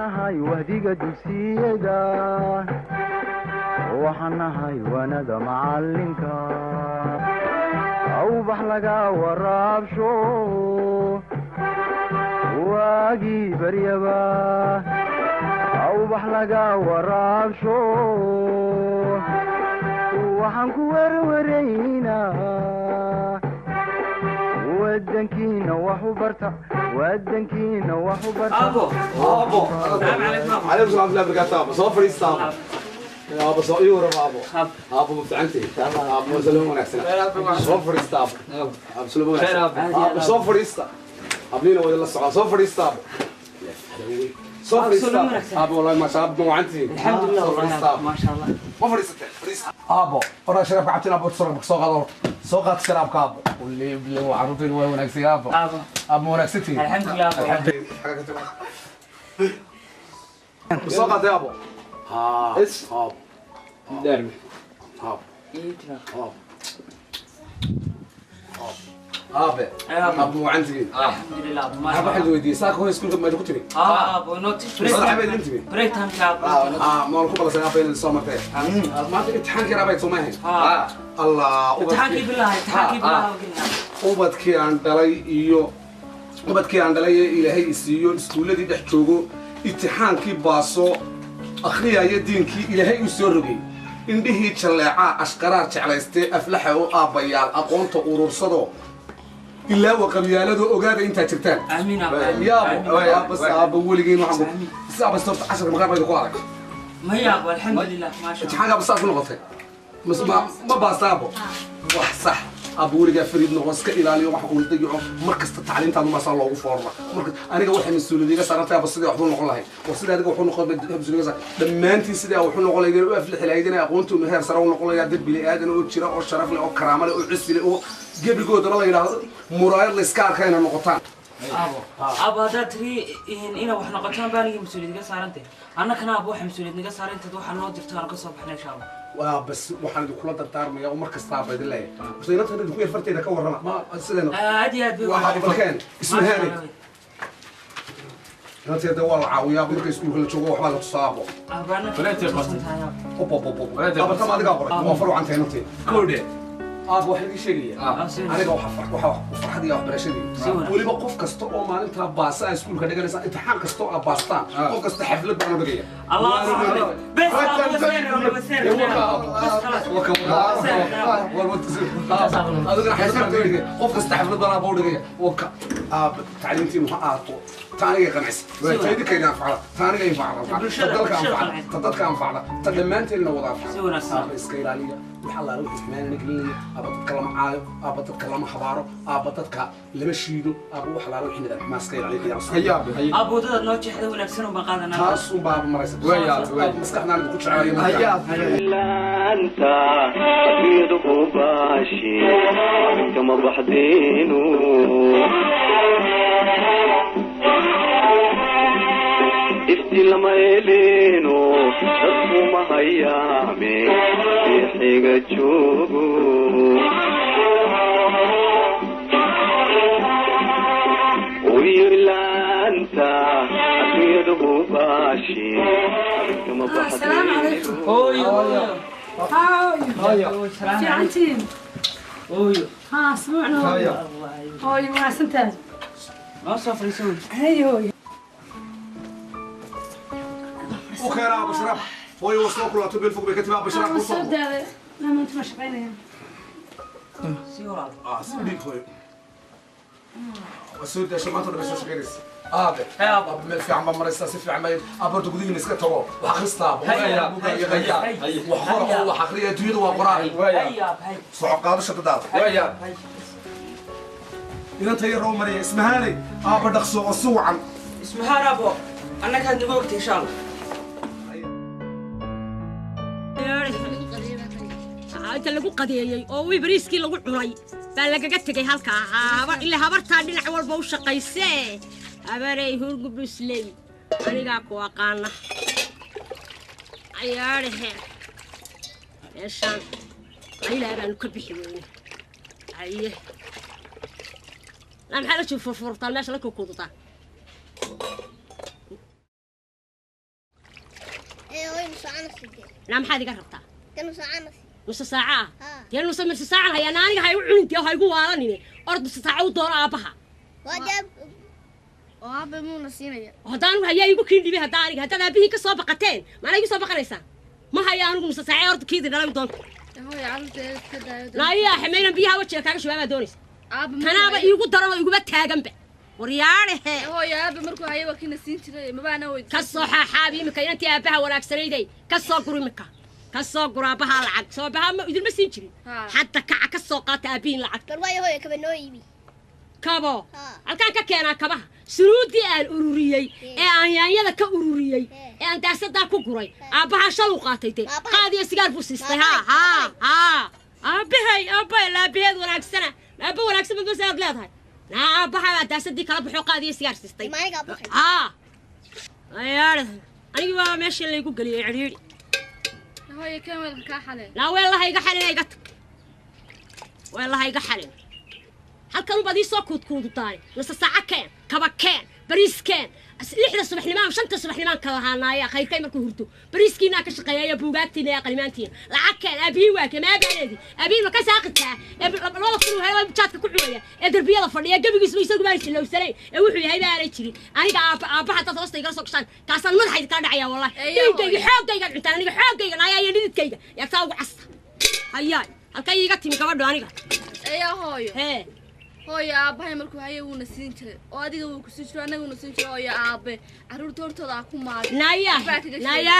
nahay wahdiga dugsiyada waxaan nahay wanada macalinka awbax laga waraabsho waagii baryaba awbax laga waraabsho waxaan ku warwaraynaa ودنكينا وحو برتا ودنكينا وحو برتا ابو السلام عليكم عليكم ورحمه الله وبركاته صوفر يستاهل يا ابو صقيور ابو مفتعنتي ابو سلام ونكسنا صوفر يستاهل ابو سلام ونكسنا ابو صوفر يستاهل ابنينا ولا الصعا صوفر يستاهل صوفر يستاهل ابو والله ما شاء الله وعنتي الحمد لله ما شاء الله ما فريست ابو ورا شرف عبتنا ابو تصرف سوق هذا سوق شراب كابو واللي هو عروضين وين ونكسي ابو ابو ونكستي الحمد لله الحمد لله سوق يا ابو ها اس اب درمي ها اب ابو عندي الحمد لله ابو ما ابو حلو يدي ساك هو يسكن ما كنتي ابو نوت بريك تايم كاب ما لكم بلا سنه بين السومرتين ما تجي امتحان كي رابط سومه الله امتحان بالله امتحان بالله ubadkii aan dhalay iyo ubadkii aan dhalay ilaahay isiiyo iskuuladii dhex joogo imtixaankii baaso akhriyaya diinkii ilaahay u soo rogay indhihii jaleeca ashqaraar jeclaystay aflaxa oo aabayaal aqoonta urursado ilaa waqamiyaaladu ogaada inta jirtaan amiin ya bas aaba weligiin waxaan isaaba sabta 10 maqaar bay ku arag ma yaab alxamdulillah ma sha imtixaanka bas ku noqotay ma baastaabo wax sax أبوي فريد نغسك إلى اليوم حقول تجيء مركز التعليم تانو ما صار الله وفورنا مركز أنا جو واحد مسؤول ديجا صارت بس ده وحنا نقول هاي وصل هذا وحنا نقول مسؤول جزء لما أنت سيدا وحنا نقول يجي وقف الحلاقين أقول أنتم هذا صاروا نقول يا دب بلي آدم وشراء والشرف له وكرامة له وعز له قبل جود الله يلا مراير لسكار كائن النقطان أبو هذا تري إن وحنا قطعنا باني مسؤول ديجا صارنته أنا كنا أبو مسؤول ديجا صارنته ده وحنا نودي تانا قصة بحنا شاو وبس وحنا دخلنا الدار ما يوم مركز طاب بيد الله بس هنا تقدر تقول فرتي ده كورنا ما سيدنا عادي واحد مكان اسمه هاني أنت دوار عاوية مركز يقول كل شيء وحنا تصابه أبانا فلاتي قصدي أوب أبى تما دقا برا وفروا عن تهنتي كودي أبو واحد يشيء أنا جو حفرك وفرح دي أخبار شديد ولي بقف كستو ما أنت باسا يسكون كده جالس أنت حان كستو أباستان قف كست حفلة بأنا بقية الله بس أبو بسير هذا حسب قف كست حفلة بأنا بقول تعليمتي محاطة ثاني قنعس فايدة كي ينفع ثاني ينفع تضلك أنفع تدمنت إنه وظافة إسكيلالية وحلا روح إحنا نقلني أبى تتكلم عايو أبى تتكلم حباره أبى تتك لمشيدو أبى وحلا روح إحنا ما إسكيلالية يا هيا أبو ده نوتش حدا ولا كسرهم بقادنا تاس وباب مريس ويا مسكحنا اللي بتقولش علينا لا أنت تريد باشي كما بحدينه لما يلينو شطو ما هيامي في حيقة جوبو ويلا انت أكيده باشي السلام عليكم هاي عنتين ها سمعنا هاي ما سنتاج ما صفر يسوي هاي وخير أبو شرف هو يوصلوا كلها تبي الفوق بكتب أبو شرف وصل ده لما أنت مش بعينين سيورا سيدي خوي وسود عشان ما تقدر بس غيرس يا أبو في عم مريسا في عم أبو تقولين نسكت هو وحخسنا هيا وحخر وحخرية تريد وقرآن هيا صعق هذا شو تدار ويا إذا تغيروا مريء اسمها لي أبو دخسو وسوعا اسمها رابو أنا كان نقولك إن شاء الله أنت اللي قو قضية أو بريسكي اللي قو عري فلقى قتك هالكا اللي هبرتها اللي نحول بوشة قيسة أبري هو قبس لي أنا قاكو أقانا عياري هير إيشان عيلا أنا كبحي ويني عيه أنا محالة شوف فرطة الناس لكو كوضطة نعم حادي قربتها كانوا ساعة نص ساعة يا نص ساعة هي أنا هاي وعنتي هاي قوارني أرد نص ساعة ودور أبها وجاب وأبا مو نسينا هدان هي يقول كندي بها داري هذا أبيه كسابقتين ما أنا يسابق ليسان ما هي أنا نص ساعة أرد كذا لا يدون هو يعرف كذا لا يا حمينا بيها وجهك كاش ما دونيس أنا أبا يقول درا يقول بتهاجم به ورياله هو يا أبا مركو هاي وكنا سنتي ما بنا ويد كالصحة حابي مكان أنت أبها ولا أكسريدي كالصقر مكان كالصقر أبها العق صوبها ما يدل مسنجري حتى كالصقات أبين العق كرواي هو كمان نويبي كابو الكان كأنا كبها سرودي الأوروريي يعني يلا كأوروريي أنت أصدق كوكوري أبها شلوقاتي قاضي سجار بوسيستي ها أبها لا بيد ولا أكسنا أبها ولا أكسنا بس أغلط هاي لا أبها أنت أصدق كلام بحق قاضي سجار سيستي ما يقابل يا رجل أنا ماشي اللي يقول لي عريري هو كامل كحلين لا والله هيك حلين هيك والله هيك حلين هل كانوا بدي سوكوت كودو تاني نص ساعة كان كبا كان بريس كان لحظة الصبح نمان وشنطة الصبح نمان كلها يا خير كي مركو هرتو بريسكي ناكش قيا بوغاتينا يا قلمانتين لعك كان أبي واكي ما بعدي أبي ما كساقتها والله كانوا هاي بتشات كحوية دربي الله فرني قبل يسوي يسوي بارش لو سري وحوي هاي بارشري أنا أبى حتى توصل يقرأ سوكشان كاسان ما حد كان دعيا والله كي حاج كي قاعد أنا حاج كي أنا يا يديد كي يا تاو عصا هيا الكي يقتي مكبر أنا يا هاي هي هويا أبا مركو هاي ونسين شيء وادي جو كسيشوا أنا ونسين شيء هويا أبا عرور تور تدا أكون معه نايا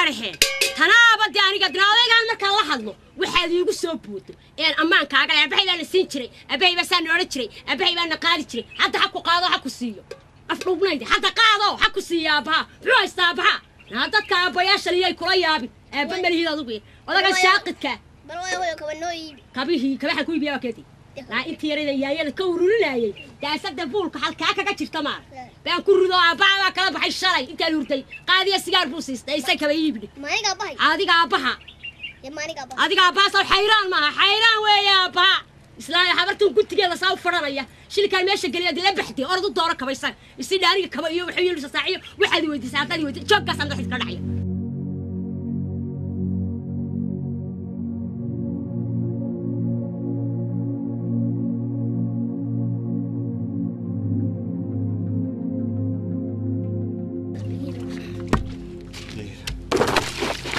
رحين أنا بدي أنا قد ناوي قال مركا الله حظه وحد يقول سوبوتو يعني أمان كاغل أبي لا نسين شيء أبي بس أنا نور شيء أبي أنا قاعد شيء حتى حكو قاضو حكو سيو أفلو بنيدي حتى قاضو حكو سيا أبها روح استابها هذا كابا يا شريه كوريا أبي ملهي هذا بيه ولا كان شاقتك بروي هو كمان نويبي كبيه حكوي بيا كذي لا أنت يا ريت يا كورنا يا جالسة فولك حالك كذا تمام بان كورنا أبا كلام بحي الشراي أنت لورتي قاضي السجار بوسيس تيسي كبيبني ما يقابها عادي قابها يا ما يقابها عادي قابها صار حيران ما حيران ويا أبا إسلام حبرتهم قلت كذا صار فرنايا شيل كان ماشي قال لي لبحتي أرض الدورة كبيسان يصير كبيو وحيل وساعية واحد يودي ساعتين يودي شوف قصة نروح نتكلم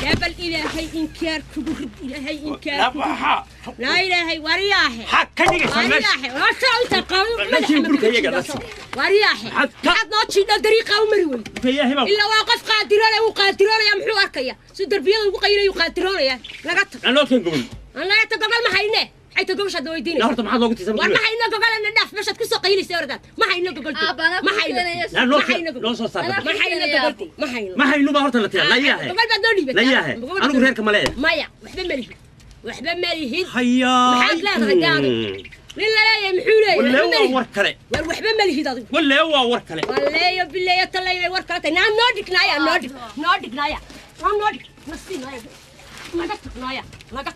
جبل إلهي إنكار كبر إلهي إنكار لا إلهي ورياحي حكني ورياحي وأنت تقاوم ورياحي حد ناتشي طريقة ومروي إلا واقف قادرون وقادرون يا محو أركيا سدر بيض وقيري وقادرون يا لقط أنا كن قبل أنا يتقبل ما حينه حيت قبل شد ويديني لا ما حد لو قلت ما حينه قبل أن الناس مش هتكسر قيلي سيردات ما حينه قبل ما حينه لا لو صار ما حينه قبل ما حينه ما هرت لا ياه قبل بدوني لا ياه أنا قلت هيك ملاء مايا وحبة مليهين هيا محل لا تغداني لله يا محولي ولا هو وركله وحبة مليهين هذا ولا هو وركله ولا يا بالله يا تلا وركله نعم نودك نايا نودك نايا نودك نسي نايا نقطك نايا نقط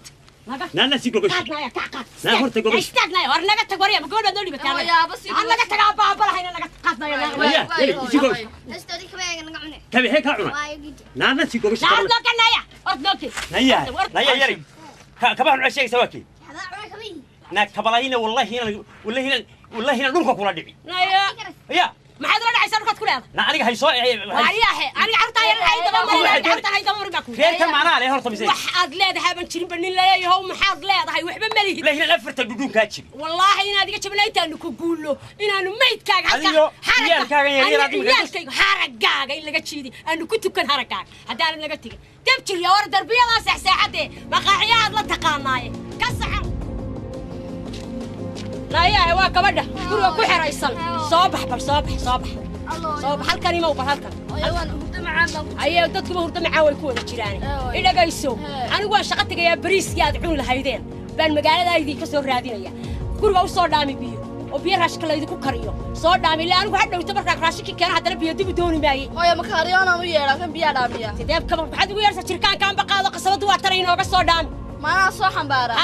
لا نسي قبش نايا كعك لا هرت قبش اشتاق نايا ورنقت تقولي بقول بدوني بتعمل يا بس نقط بابا بلا هنا نقط قط نايا يا نسي قبش استودي كمان نقعنا تبي هيك عنا لا نسي قبش لا نودك نايا أردوك لا يا يري كمان عشان سواكي هذا عنا كمان ناك كبلاهينا والله هنا نروح كولا دبي نايا يا ما حد رد عيسى ركض كلها لا أنا هاي صايع أنا عرفت هاي دمر غير كم معنا عليه هرت بزين وحد لا ده هبن شرب بني لا يا هم حد لا ده هاي وحبة مليه لا هنا لفرت الدودون كاتشي والله إن هذيك شبنا يتانو كقوله إن أنا ميت كاج أيوه ريال كاج يا ريال كاج حرقاج إلا قتشيدي أنا كنت كن حرقاج هذا أنا لقيتك تبكي يا ورد دربية لا ساعة ما قاعيات لا تقاناي كسر لا يا هو كبده كل كحر يصل صباح halkan ima ubar halkan ayaa dadku hurda macaa way ku wada jiraan ila gayso anigu waan shaqo tagayaa bariiskii aad cun lahaydeen baan magaaladaydii ka soo raadinaya guriga u soo dhaami biyo oo biyo raashka la idinku kariyo soo dhaami ilaa anigu hadhow tabarka raashki keen hadana biyo dib dooni maayay hooyo ma kaariyaan aan u yeeraa kan biyo dhaamiya sidee kaba waxaad ugu yeersa jirkaan kaan baqaado qasabadu waa taray inooga soo dhaami maana soo xambaara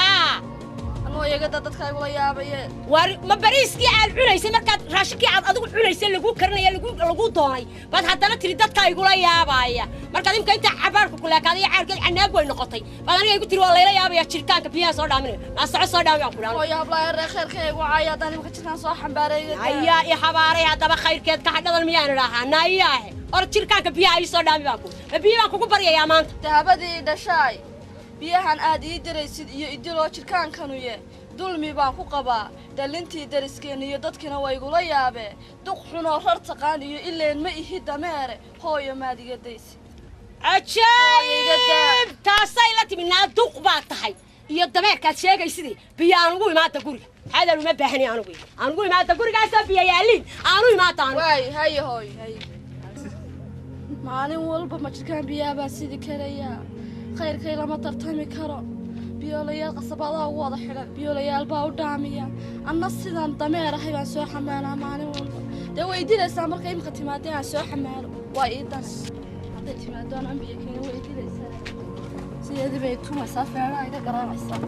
hooyo gada dadka ay kula yaabayeen war ma bariiskii aad cunaysay markaad raashinkii aad adigu cunaysay lagu karinaya lagu doonay baad haddana tiri dadka ay kula yaabaya markaad imka inta cabaarka ku laakaadaya caarkeed canaag way noqotay baad aniga igu tiri waa layla yaabaya jirkaanka biyaha soo dhaaminay naa soo dhaamiya ku dhaanay hooyo hablaha reer khayrkaygu caaya haddaan imka jirkaan soo xambaaray ayaa i habaaray haddaba khayrkeed ka hadhadan miyaan idhahaa nayaahe or jirkaanka biyaha ii soo dhaami baan ku ma biyo baan kugu baryayaa maanta dahabadii dhashaay biyahan aad ii diraysid iyo idiloo jirkaankanu ye dulmi baan ku qabaa dhalintii dariskeena iyo dadkina way igula yaabeen duq xunoo rar taqaan iyo ileen ma ihi dameere hooyo maad iga daysid ajaayib taasay la timi naa duq baad tahay iyo dameerkaad sheegaysidii biyo aan ugu imaada guriga hadal uma baahani aan ugu imaada gurigaasoo biyo yaaliin aanu imaada waay haye hooyo haye maalin walba ma jirkaan biyaha baan sidi karayaa khayrkay lama tartami karo biyoolayaal qasabadaha ugu wada xidhan biyoolayaal baa u dhaamiya anna sidaan dameer ahay baan soo xamaalaa maalin walba dee way dilaysaa marka imika timaadee aan soo xamaalo waa ii dana hadday timaado aan biyo keena way dilaysaa sideedii bay tumaysaa feeraha iga garaacaysaa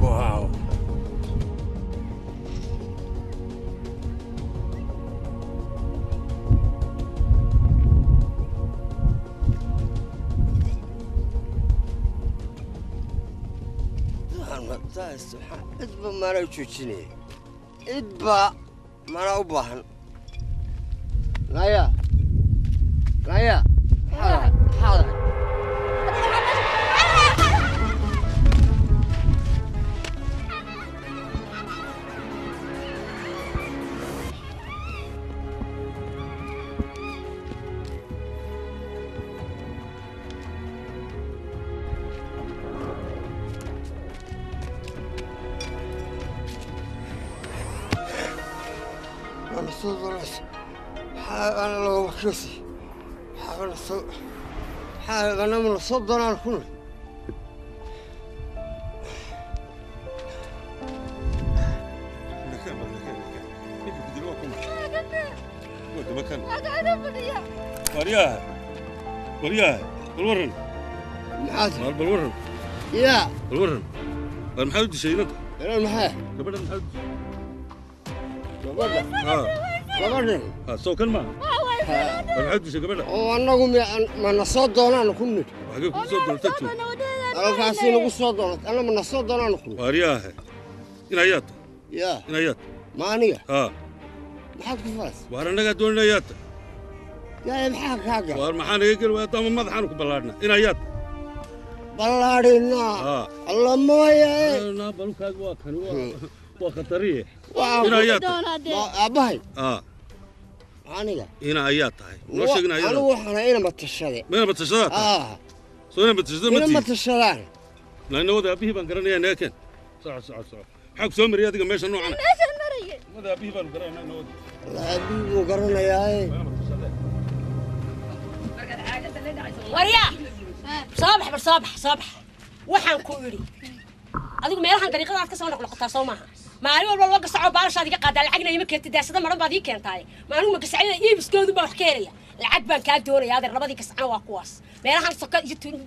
Wow. إدبا ما لا تشوفني إدبا ما لا أباهن لايا لايا حاضر أنا لو بكسي حاجة أنا من الصد أنا أكون ورياه بالورن محاسن بالورن يا بالورن المحل شيء نطق أنا المحل قبل المحل قبل سو كلمة المحل شيء قبل وأنهم من الصد أنا أكون حقيقة صد ولا تكتب أنا كاسين أقول صد أنا من الصد أنا أكون ورياه إنايات يا إنايات مانية ما حد كفاس وأنا قاعد دون إنايات يا محاك حاجة والمحان يقول ويطعم مذحانك بلارنا إنايات بلارنا الله ما يا لا بلوك هذا واكن وخطريه إنايات أباي أنا إنايات هاي وشجنا أنا وحنا هنا متشدد مين متشدد سوينا متشدد هنا متشدد لأنه هذا أبيه بنقرنيه ناكن صح حق سومر يا دقيقة ماشي نوعنا ماذا أبيه بنقرنيه نود لا أبيه بنقرنيه يا وريا صباح waxaan ku yiri adigu meelahan dariiqada aad ka soo noqnoqotaa soo maaha maalin walba loo gasaco baalashaad iga qaadaa lacagna ima keentay daasada maran baad ii keentay maalin ma gasacayda iibskoodu baa wax ka helaya lacag baan kaa doonayaa adeer labadii gasacana waa kuwaas meelahan soka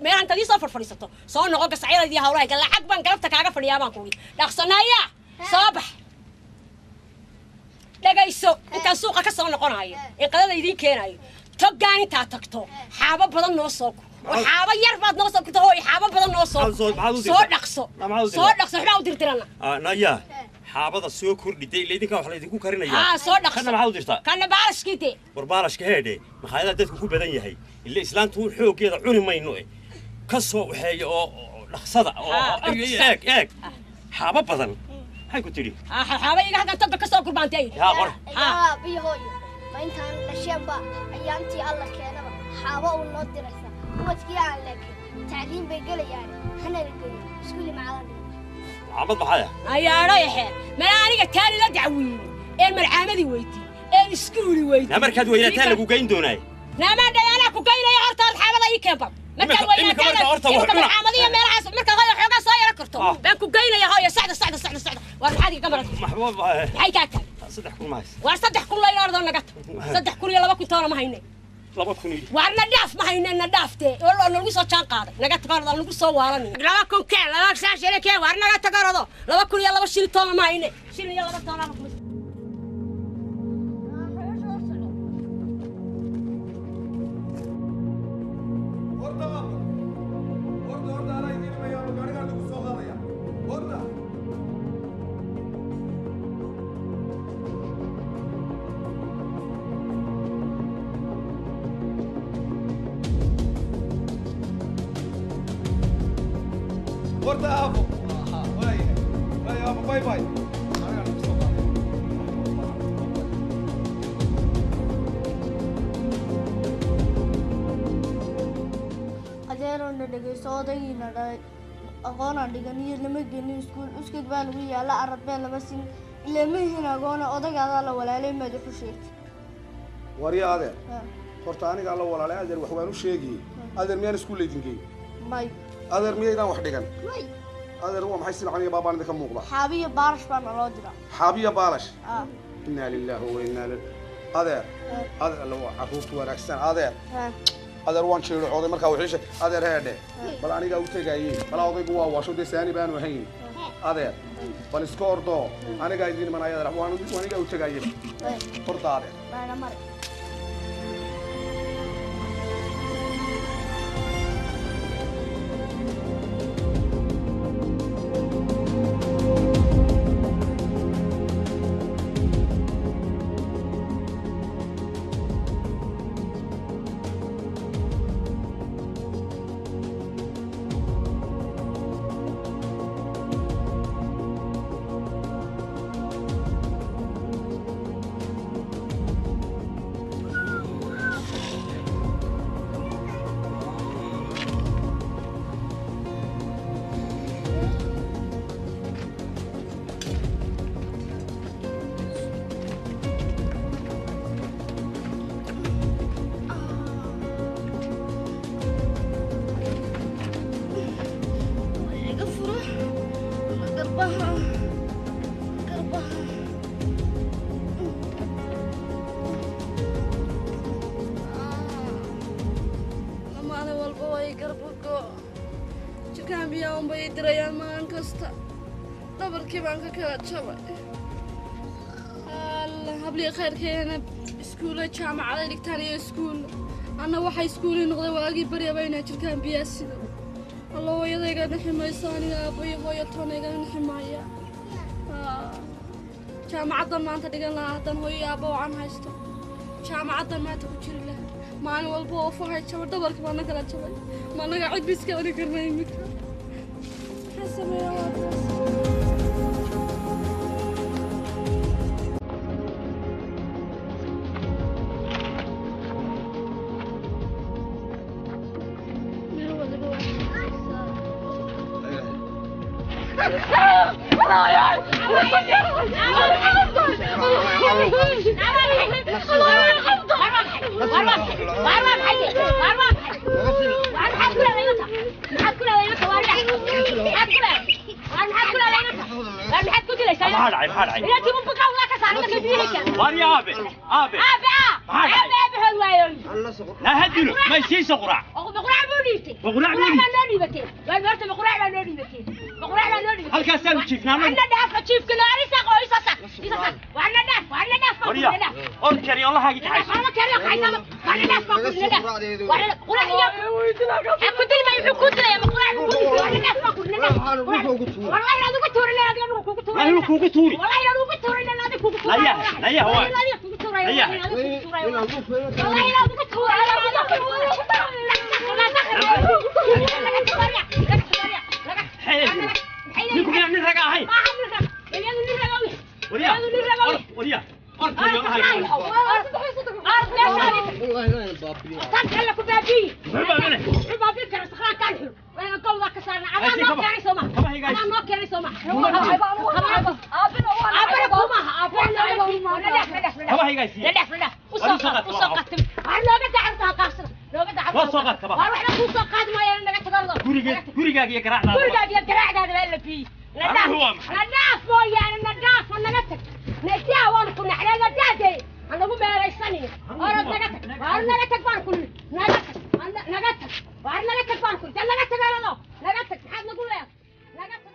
meelahan tadii soo farfariisato soo noqo gasacyadii hawlaha lacag baan galabta kaaga fadhiyaa baan ku yiri dhaqsanaya صباح dhagayso intaan suuqa ka soo noqonayo in qadada idin keenayo togaan inta tagto xaaba badan noo soo xaaba yar baad noo soo ku tahay xaaba badan noo soo dhaqso waxba u dirtirana naya xaabada soo kordhiday leedinka wax la idinku karinaya soo dhaqso kana maxaa u dirtaa kana baalashkiite barbaalashka heede maxayada dadku ku badan yahay illa islaantu xoogeeda cuni mayno ka soo waxeeyo oo dhaqsada oo eeg xaaba badan hay ku tiri xaaba iga hadan tabba ka soo kurbaantay qor biyahooyo ma intaan dhasheenba ayaantii alla keenaba xaaba uu noo diraysa kuwadkii aan laakiin tacliin bay gelayaan hana la geeyo iskuuli macalin xaabad maxaya ayaadhay xeer ma aniga taani la dacwiin ee marcaamadii weydii اسكولي ويد لا مركز وينتان لو جاين دوناي لا ما انا كو جاين يا هرتا الحامضه اي كيبا مركز وينتان الحامضيه ميلحاس مركز غير خوغا سoo yara karto baan ku geynaya hooyo sacda war xadi kamarad محبوب maxay ka tahay صدح كل ماس war 3 kun la yardo naga 3 kun iyo 2 kun toona ma hayne 2 kun warna dhaaf ma hayne na dhaafte oo lagu soo jaan qaaday naga tagarado lagu soo waalan 2 kun keen 2 saashire keen war naga tagarado 2 kun iyo 2 shil toona ma hayne shil iyo 2 toona ma ورده ابو واي ابو باي باي adeerona dhageyso odaygiina dhalay aqoonaan dhigan iyo lama gelin iskuul uskid baa lagu yaala arad been lama siin ilaa ma yihiin aqoona odagaadaa la walaalay madaxu sheegtay warya adeer horta anigaa la walaalay adeer wax waan u sheegayey adeer miyaan iskuul leydingeey may adeer miyaydaan wax dhigan adeer waa maxay silcaniya baabaan idinka muuqda xaabiya baarash baana loo diraa xaabiya baalash inaa lilaahi wa inaa adeer alla waa carruurtu wanaagsan adeer adeer waan jeedhocooday markaa wixiisha adeer heedhe bal anigaa u tegaayey balaa odaygu waa waasho dee saani baanu ahayn adeer bal iska ordoo anigaa idiin imanaya adeer waan anigaa u tegaayeba horta adeer habli khayrkeena iskuula jaamacada dhigtaan iyo iskuul anna waxay iskuul noqday waagii bariya bayna jirkaan biyaasida alla hooyadayga naximaysa aniga aabbayo hooyo toonayga naximaya jaamacaddan maanta dhigan lahaa haddaan hooyo aabba wacan haysto jaamacaddan maanta ku jiri lahaa maalin walba oo fahay jaba dhabarka baana kala jabay managa cid biska ani karnay imika maxaa sameeyaa لا هدلو ما يصير قرع بقرع بوليتي بقرع بوليتي والبرت بقرع بوليتي بقرع بوليتي هل كاسان شيفنا أنا دافع شيف كنا أريسا قويسا وأنا داف أذكري الله هاجي تعيش أنا كريم حينا وأنا داف وأنا قرع يا كنت ما يحكوت يا بقرع بوليتي وأنا داف والله لا دوك توري لا دوك توري لا دوك توري والله لا دوك توري لا دوك توري لا يا هو لا يا والله لا دوك توري نكون يعني رجع هاي وريا وريا أرض اليوم هاي والله لا بابي تكلك بابي بابي كان سخان كان حلو وين قوضة كسرنا أنا ما كان يسمع أنا ما كان يسمع كبا هيجي يصير لا وسوقت لوga dacarta qaasna looga dacarta وسوقت كبا war waxna ku soo qaad maayo naga tagardo gurigaaga iyo garaacdaada baa la fi nadaaf mooyaane nadaaf naga tag nadiyaa waan ku naxlay nadaade anagu meeraysani orad naga tag baan ku naga tag war naga tag baan ku naga tagarado naga tag maxaad nagu leeyahay naga tag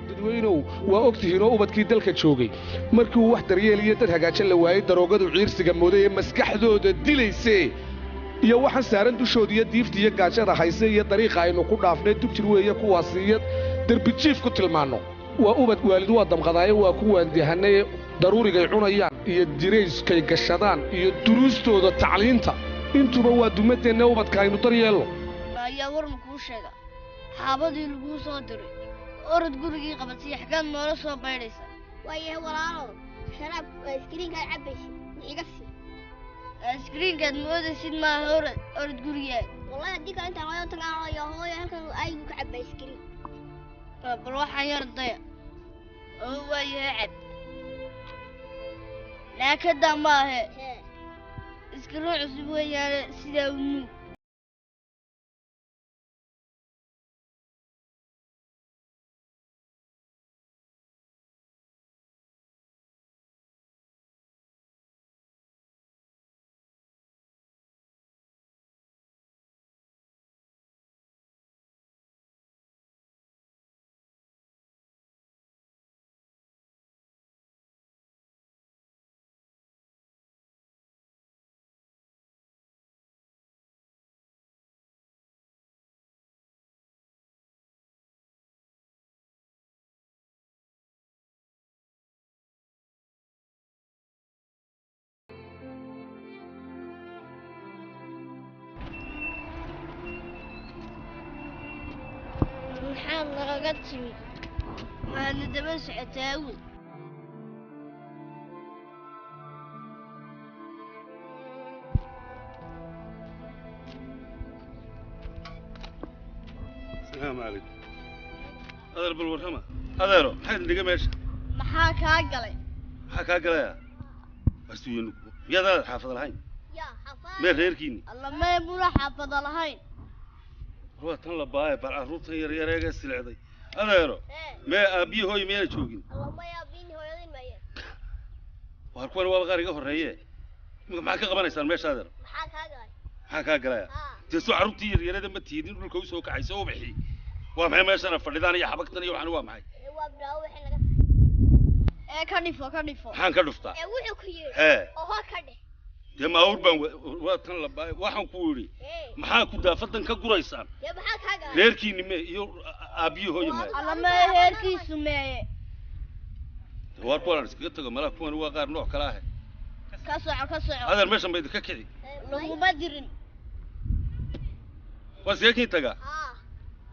dadweynow waa ogtihiin oo ubadkii dalka joogay markii uu wax daryeel iyo dad hagaajin la waayay daroogadu ciirsiga mooday ee maskaxdooda dilaysay iyo waxaan saaran dushooda iyo diifta iyo gaajada hayse iyo dariiqa aynu ku dhaafnay dubjir weeye kuwaasi iyo derbijiif ku tilmaanno waa ubad waalid waa damqadaaye waa kuwaan dehanay daruurigay cunayaan iyo dirayskay gashadaan iyo duruustooda tacliinta intuba waa dumadeenna ubadka aynu daryeelno ayaa war ma kuu sheega xaabadii laguu soo diray orod gurigii qabatay xagaan noola soo baydhaysa waayahay walaalow sharaab iskriinkaad cabbaysid iga sii iskriinkaad moodaysid maaha orod gurigaad wallahi haddii kale intaan hooyo tagaanayo hooyo halkan aygu ka cabbay iskriin bal waxaan yar daya oo waayahay cab laakadaa maahe iskriin cusub weeyaane sidaa u nuug maxaad nagaga timid maadna daba socotaa awel السلام عليكم هذا بالورحمة هذا رو حد اللي جماش maxaa kaa galay حكى قليا بس ينو يا ذا حافظ الحين يا حفاظ ما غيركيني الله ما يبغى حافظ الحين هو تنلا باي بالعروض هي رياجة السلعة هذا رو ما أبيه هو يمين شوقين الله ما يبيني هو يدين ما يه وهركون هو غير يقهر ريه معك قبنا يصير ماش هذا maxaa kaa galay حكى قليا تسوى عروض هي رياجة ما تهيدين كل كويس هو كعيسى وبحي وما ماش أنا فرداني حبكتني وعنوا معي waa braa wixii laga ka dhifo حان كدفتا wuxuu ku yiri ها oo ka dheh dema urban waa tan la baay waxaan ku yiri maxaa ku daafadan ka guraysaan ya maxaa ka galay reerkiini me iyo aabiyo hooyo ma alla ma heerkiisu meeye war polar iska tago mala kuwan waa qaar nooc kala ah ka soco هذا meeshan bay ka kici laguma dirin was yeekin taga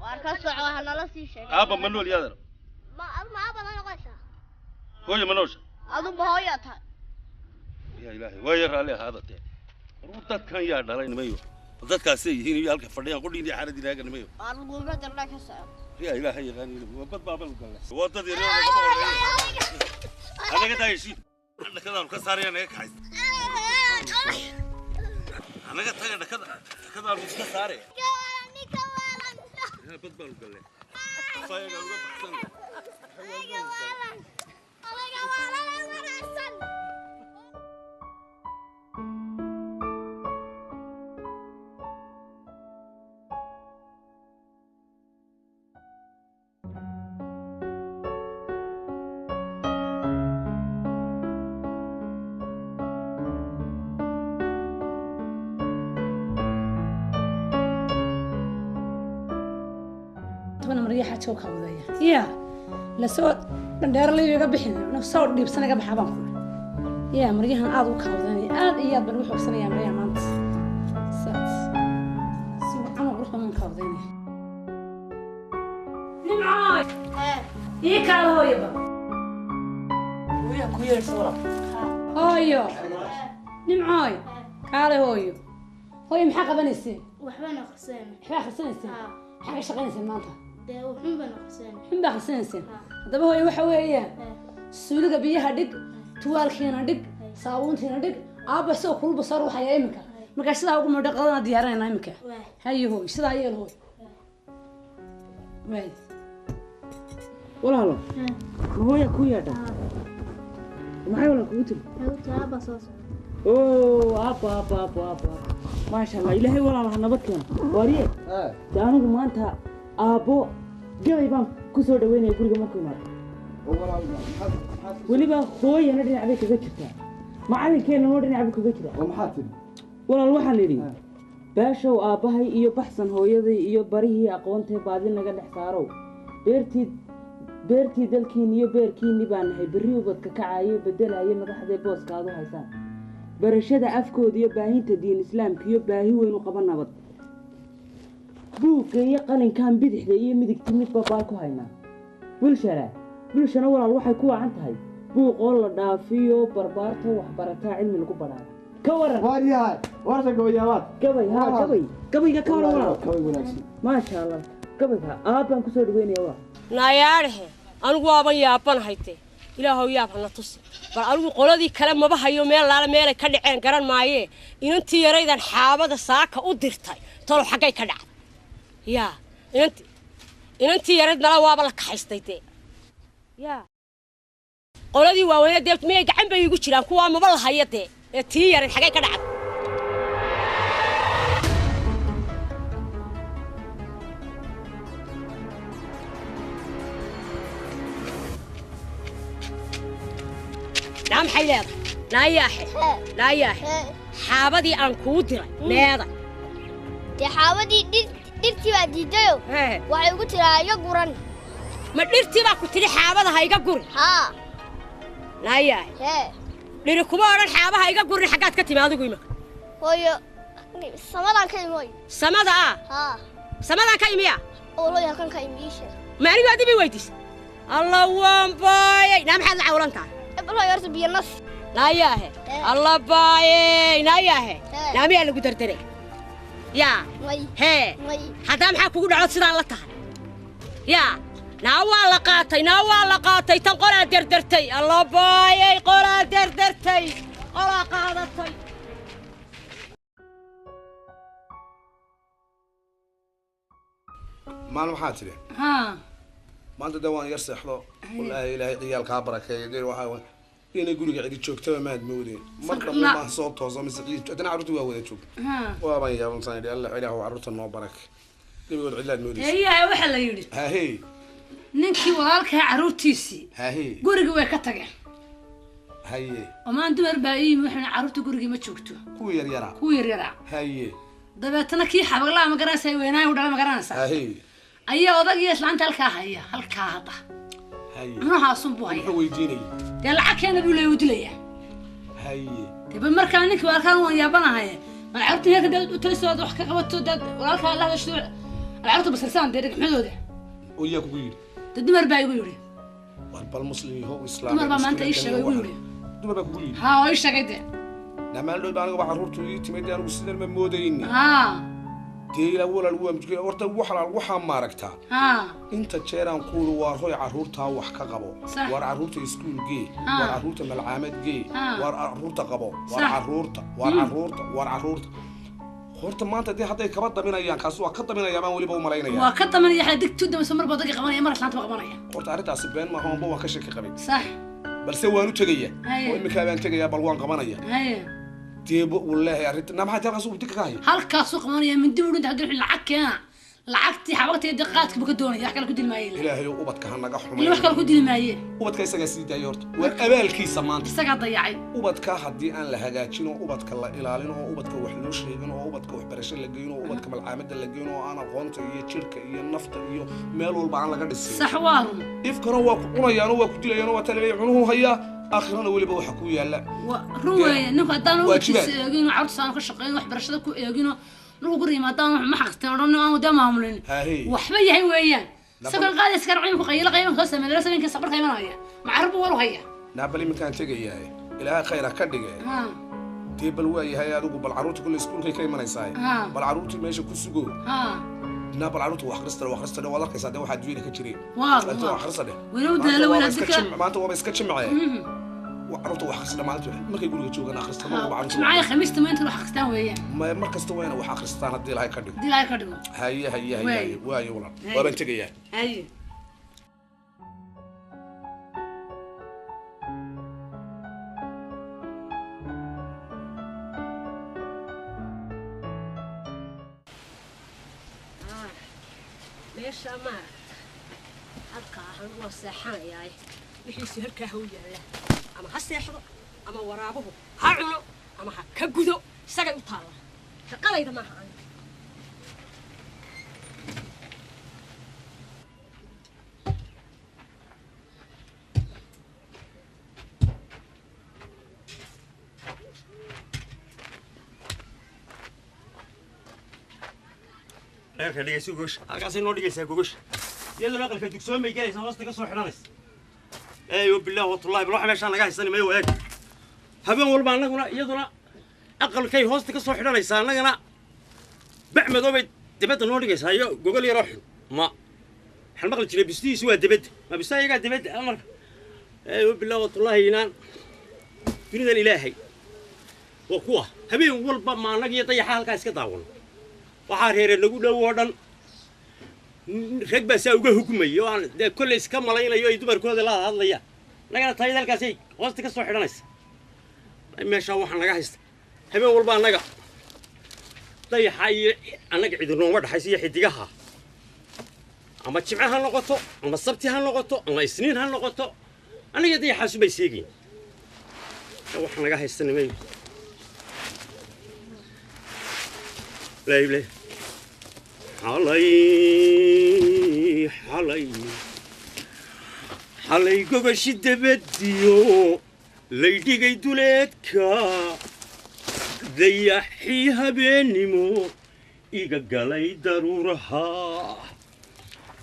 war ka soco nala sii sheeg aaba ma nool yaadar ma aaba ma noqonaysa hooyo ma noosha adu bahooyaa tahay يا إلهي وير عليه هذا ده ردت كان يا دلين مايو ردت كاسي هنا يالك فردين قولي لي حارة دي لكن مايو أرجو ما ترى كسر يا إلهي غني وبد بابل قال وضد دي أنا كده يشي أنا كده مكسر يعني هيك عايز أنا كده مكسر يا بد بابل قال فايق قال بحسن مريحة شوكة وذايا يا لسود دندر لي يجا بحين نفسه ديب سنة جا بحبان كله يا مريحة عاد وكاوذاني عاد إياد بنروح وسنة يا مريحة مانت سات سو أنا بروح من كاوذاني نمعاي إيه كله يبا ويا كوير صورة هايو نمعاي كله هاي محقق بنيسين وحبنا خرسانة حبا خرسانة حاجة شغالين مانتا ده وحبنا خرسانة حبا خرسانة هذا هو يوحويه سولك بيها دق توالكينا دق صابونتينا دق أبسو كل بصار وحياة إمك ما كاش لا أقول مدقنا ديارنا إمك هاي هو إيش ذا هو وين ولا لا هو يا كويا ده ما هي ولا كويتو أبا صوص أوه أبا ما شاء الله إلهي ولا الله نبكينا وريه ده أنا ما أنت أبو جاي بام كسر دويني يقول لك ما كنا ولي بقى خوي أنا دري عليك كذا ما علي كين نورني عليك كذا ومحاتب ولا الواحد اللي باشا وأباها إيو بحسن هو يدي إيو بريه أقوانته بعدين نقدر نحتارو beertii dalkiin iyo beerkiinni baan nahay berri ubadka kacayo bedelayo madaxda booska aad u haysaan barashada afkooda iyo baahinta diin islaamka iyo baahi weyn u qaba nabad buugga iyo qalinkan bidixda iyo midigta midba baan ku haynaa bulshana walaal waxay ku wacan tahay buuq oo la dhaafiyo barbaarta waxbarataa cilmi lagu badhaado ka waran waaryahay warta gabayawaad gabayga ka waran walaal maasha allah gabayga aabaan kusoo dhaweynaya waa naayaadhe anigu waaban yaaban hayte ilaahow yaab hana tusi bal anigu qoladii kale maba hayo meel laala meelay ka dhaceen garan maaye inantii yaraydan xaabada saaka u dirtay talo xaggay ka dhacday yaa inantii yarayd mala waaba la kaxaystay dee yaa qoladii waaweynee dee miyay gacan bay igu jiraan kuwaa maba la haya dee ee tii yarayd xaggay ka dhacday نعم حيلاد لا ياحي حابدي أن كودرة ماذا دي حابدي درتي بعد يديو وحي قلت لها يقرن ما درتي ما كنت لي حابدها يقرن ها لا ياحي لنكما أنا حابها يقرن حقات كتي ما أدقوا يمك هو سمدان كيموي سمدا ها سمدان كيميا والله يكن كيميش ما أنا قاعد بيويتس الله وان باي نعم حد عورنتها والله يرسم بينص لا ياهي الله باي لا ياهي لا مي اللي قدرتني يا هي حدا ما حكوا دعوت سيدان لا تahay يا ناوا لقاتي تنقلا دردرتي الله باي قلا دردرتي قلا قادتي ما maxaa tiri maanta dawaan yar seexdo wallahi ilaahay qiyaalka barakeeyo dir waxa inay guriga cidi joogtaba maad moodeen marka ma soo tooso masqiid adana carruurtu waa wada joog waa baan yaaban sanad Allah ilaahu carruurta noo barak dibigood cilaad moodeen eeyahay waxa la yiri ha hey ninkii walaalka carruurtiisi ha hey guriga way ka tageen haye amaan dumar baa ii waxna carruurta guriga ma joogto ku yar yara haye dabeetana kii xabagla ma garanaysaa weenaay u dhalay ma garanaysaa ha hey ayaa odagii islaanta halkaa hada haye maxaa sunbu haya wuxuu weydiinay dee lacag keena buu leeyahay dilaya haye dee markaa ninkii walaalkaan waan yaabanahay ma carruurtii ka dad u taysood wax ka qabato dad walaalkaa la hashto carruurta basarsan dee dhigmadooda oo yaa ku yiri dad dumar baa igu yiri bal muslim yahow islaam dumar baa maanta ii sheegay ugu yidhi dumar baa kugu yidhi haa oo ii sheegay de dhamaan dhow aniga baa carruurtu ii timid anigu sidan ma moodayni haa dee ilaa walaal waa mujkay horta waxaa maaragtaa inta jeeraan kuulu waa roy carruurtaa wax ka qabo waar carruurta iskuul gee waar carruurta malcaamad gee waar carruurta qabo waar carruurta horta maanta dee hadday kaba daminayaan kaasi waa ka daminaya baan weliba u malaynaya waa ka daminaya xala digtu dambe mar baad qabanaya mar islaanta qabanaya horta arrintaasi been ma aha waan ka shaki qabay sax balse waan u tagaya oo imika baan tagaya bal waan qabanaya deebo wallahi arrinta maxaa halkaas uu dika kahay halkaas uu qabanaya min dib u dhinta hadii lacag keena lacagti xabagtay daqaadka buka doonaya wax kale ku dilmaayay ilaahay ubadka hanaga xumay wax kale ku dilmaayay ubadka isaga sii daayay horta waa abaalkiisa maanta isaga dayacay ubadka hadii aan la hagaajin oo ubadka la ilaalin oo ubadka wax loo sheegin oo ubadka wax barasho la geeyo oo ubadka malcaamada la geeyo oo aan aqoonta iyo jirka iyo nafta iyo meel walba aan laga dhisin sax waa ifkana waa ku cunayaan oo waa ku dilayaan oo waa talabay cunuhu haya آخرنا ولي بوحة كويا روي نكو هدانو وجيسيجينو عرض ka shaqeyn wax barashada ku eegino nagu guri maadaan ma xaqteen oo aan wada maamulin waxba yahay weeyaan sagal qaadi iskar ciidanku qayl qayban ka sameeyay sameeyay sabar qaybanaya ma carab wal haya naabali markaan tagayay ilaaha khayra ka dhigay tibal way yahay adigu bal caruurta kulli iskuulkay ka imanaysaa bal caruurta meesha ku sugo نابل عروتو وخرستنا ولا كيس هذا واحد فينا كتيرين والله وخرستنا وينو دالا وين هذيك ما انت هو بس كتشم معايا وعروتو وخرستنا ما انت ما كيقولوا جوج انا خرستنا وبعرف معايا خميس ما انت وخرستنا وياه ما مركز وين وخرستنا دي لاي كدو دي لاي كدو هي واي والله وبنت جايه اي meesha ma halka aan u seexanayaa wixii si halka hoo yaala ama ha seexdo ama waraabuhu ha cuno ama ha ka gudo isaga u taala shaqalayda ma aha reerka dhigaysa gogosh halkaasay noo dhigaysaa gogosh iyaduna aqalka dugsoon bay galaysaa hoosta ka soo xidhanaysa eeyo bilaahi watullaahi bal waxa meeshaan naga haysani mayo eeg habeen walba annaguna iyaduna aqalkay hoosta ka soo xidhanaysaa annagana bac madow bay dibadda noo dhigaysaa iyo gogol yaroo xun ma waxaan maqli jiray bistihiisi waa dibadda ma bistaa iyagaa dibadda marka eeyo bilaahi watullaahi inaan dunidan ilaahay waa kuwa habeen walba ma annaga iyo dayaxa halkaa iska daawano waxaa reere nagu dhow oo dhan rag baa saa uga hugmaya oo aan dee kolley iska malaynayo ay dumarkooda la hadlayaan nagana tayada halkaasay hoosta ka soo xidhanaysa meeshaa waxaa naga haysta habeen walba annaga dayaxa iyo annaga cidinooma dhaxaysa iyo xidigaha ama jimce ha noqoto ama sabti ha noqoto ama isniin ha noqoto annaga dayaxaasu bay seegayn waxaa naga haysta nimay ليلى حلي قبش الدبديو ليدي قيدولتك ذيحيها بينمو إيقا قالي ضرورها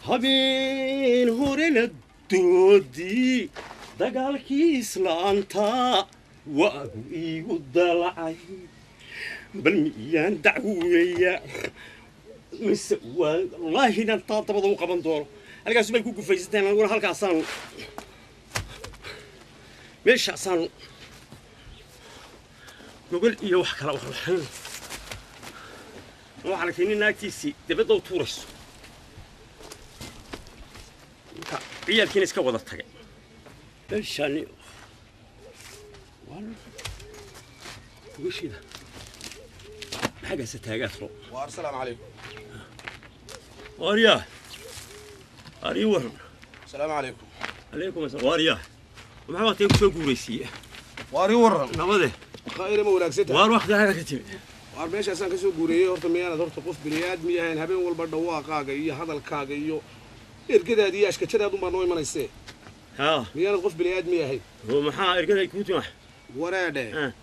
هبين هورينا الدودي دقالكي إسلانتا وأبو إيقو الدلعي بل ميان دعوية مس والله هنا طاطبة وقبل دور أنا سبي كوكو فيزتين أقول هالك عصان مش عصان نقول إيه وحكلا وحلا وحنا كني ناكتيسي تبدو تورس عيال كنيس كوضة تجي إيش يعني والله وش هذا حاجة ستاجات رو. والسلام عليكم. واريا. ورن. السلام عليكم. عليكم السلام. واريا. ومحمد تيجي شو قوريسية. ورن. نماذج. خير مولاك ستة. واحدة هذا كتير. ماشي عشان كسو قوريه هرت ميانا هرت قف بنياد مياهن هبين والبرد واقعة إيه هذا الكاجا إيو إركده دي أشكال كده دوما نوي من السه. ها. ميانا قف بنياد مياهن. هو محا إركده يكون تمح. وراده.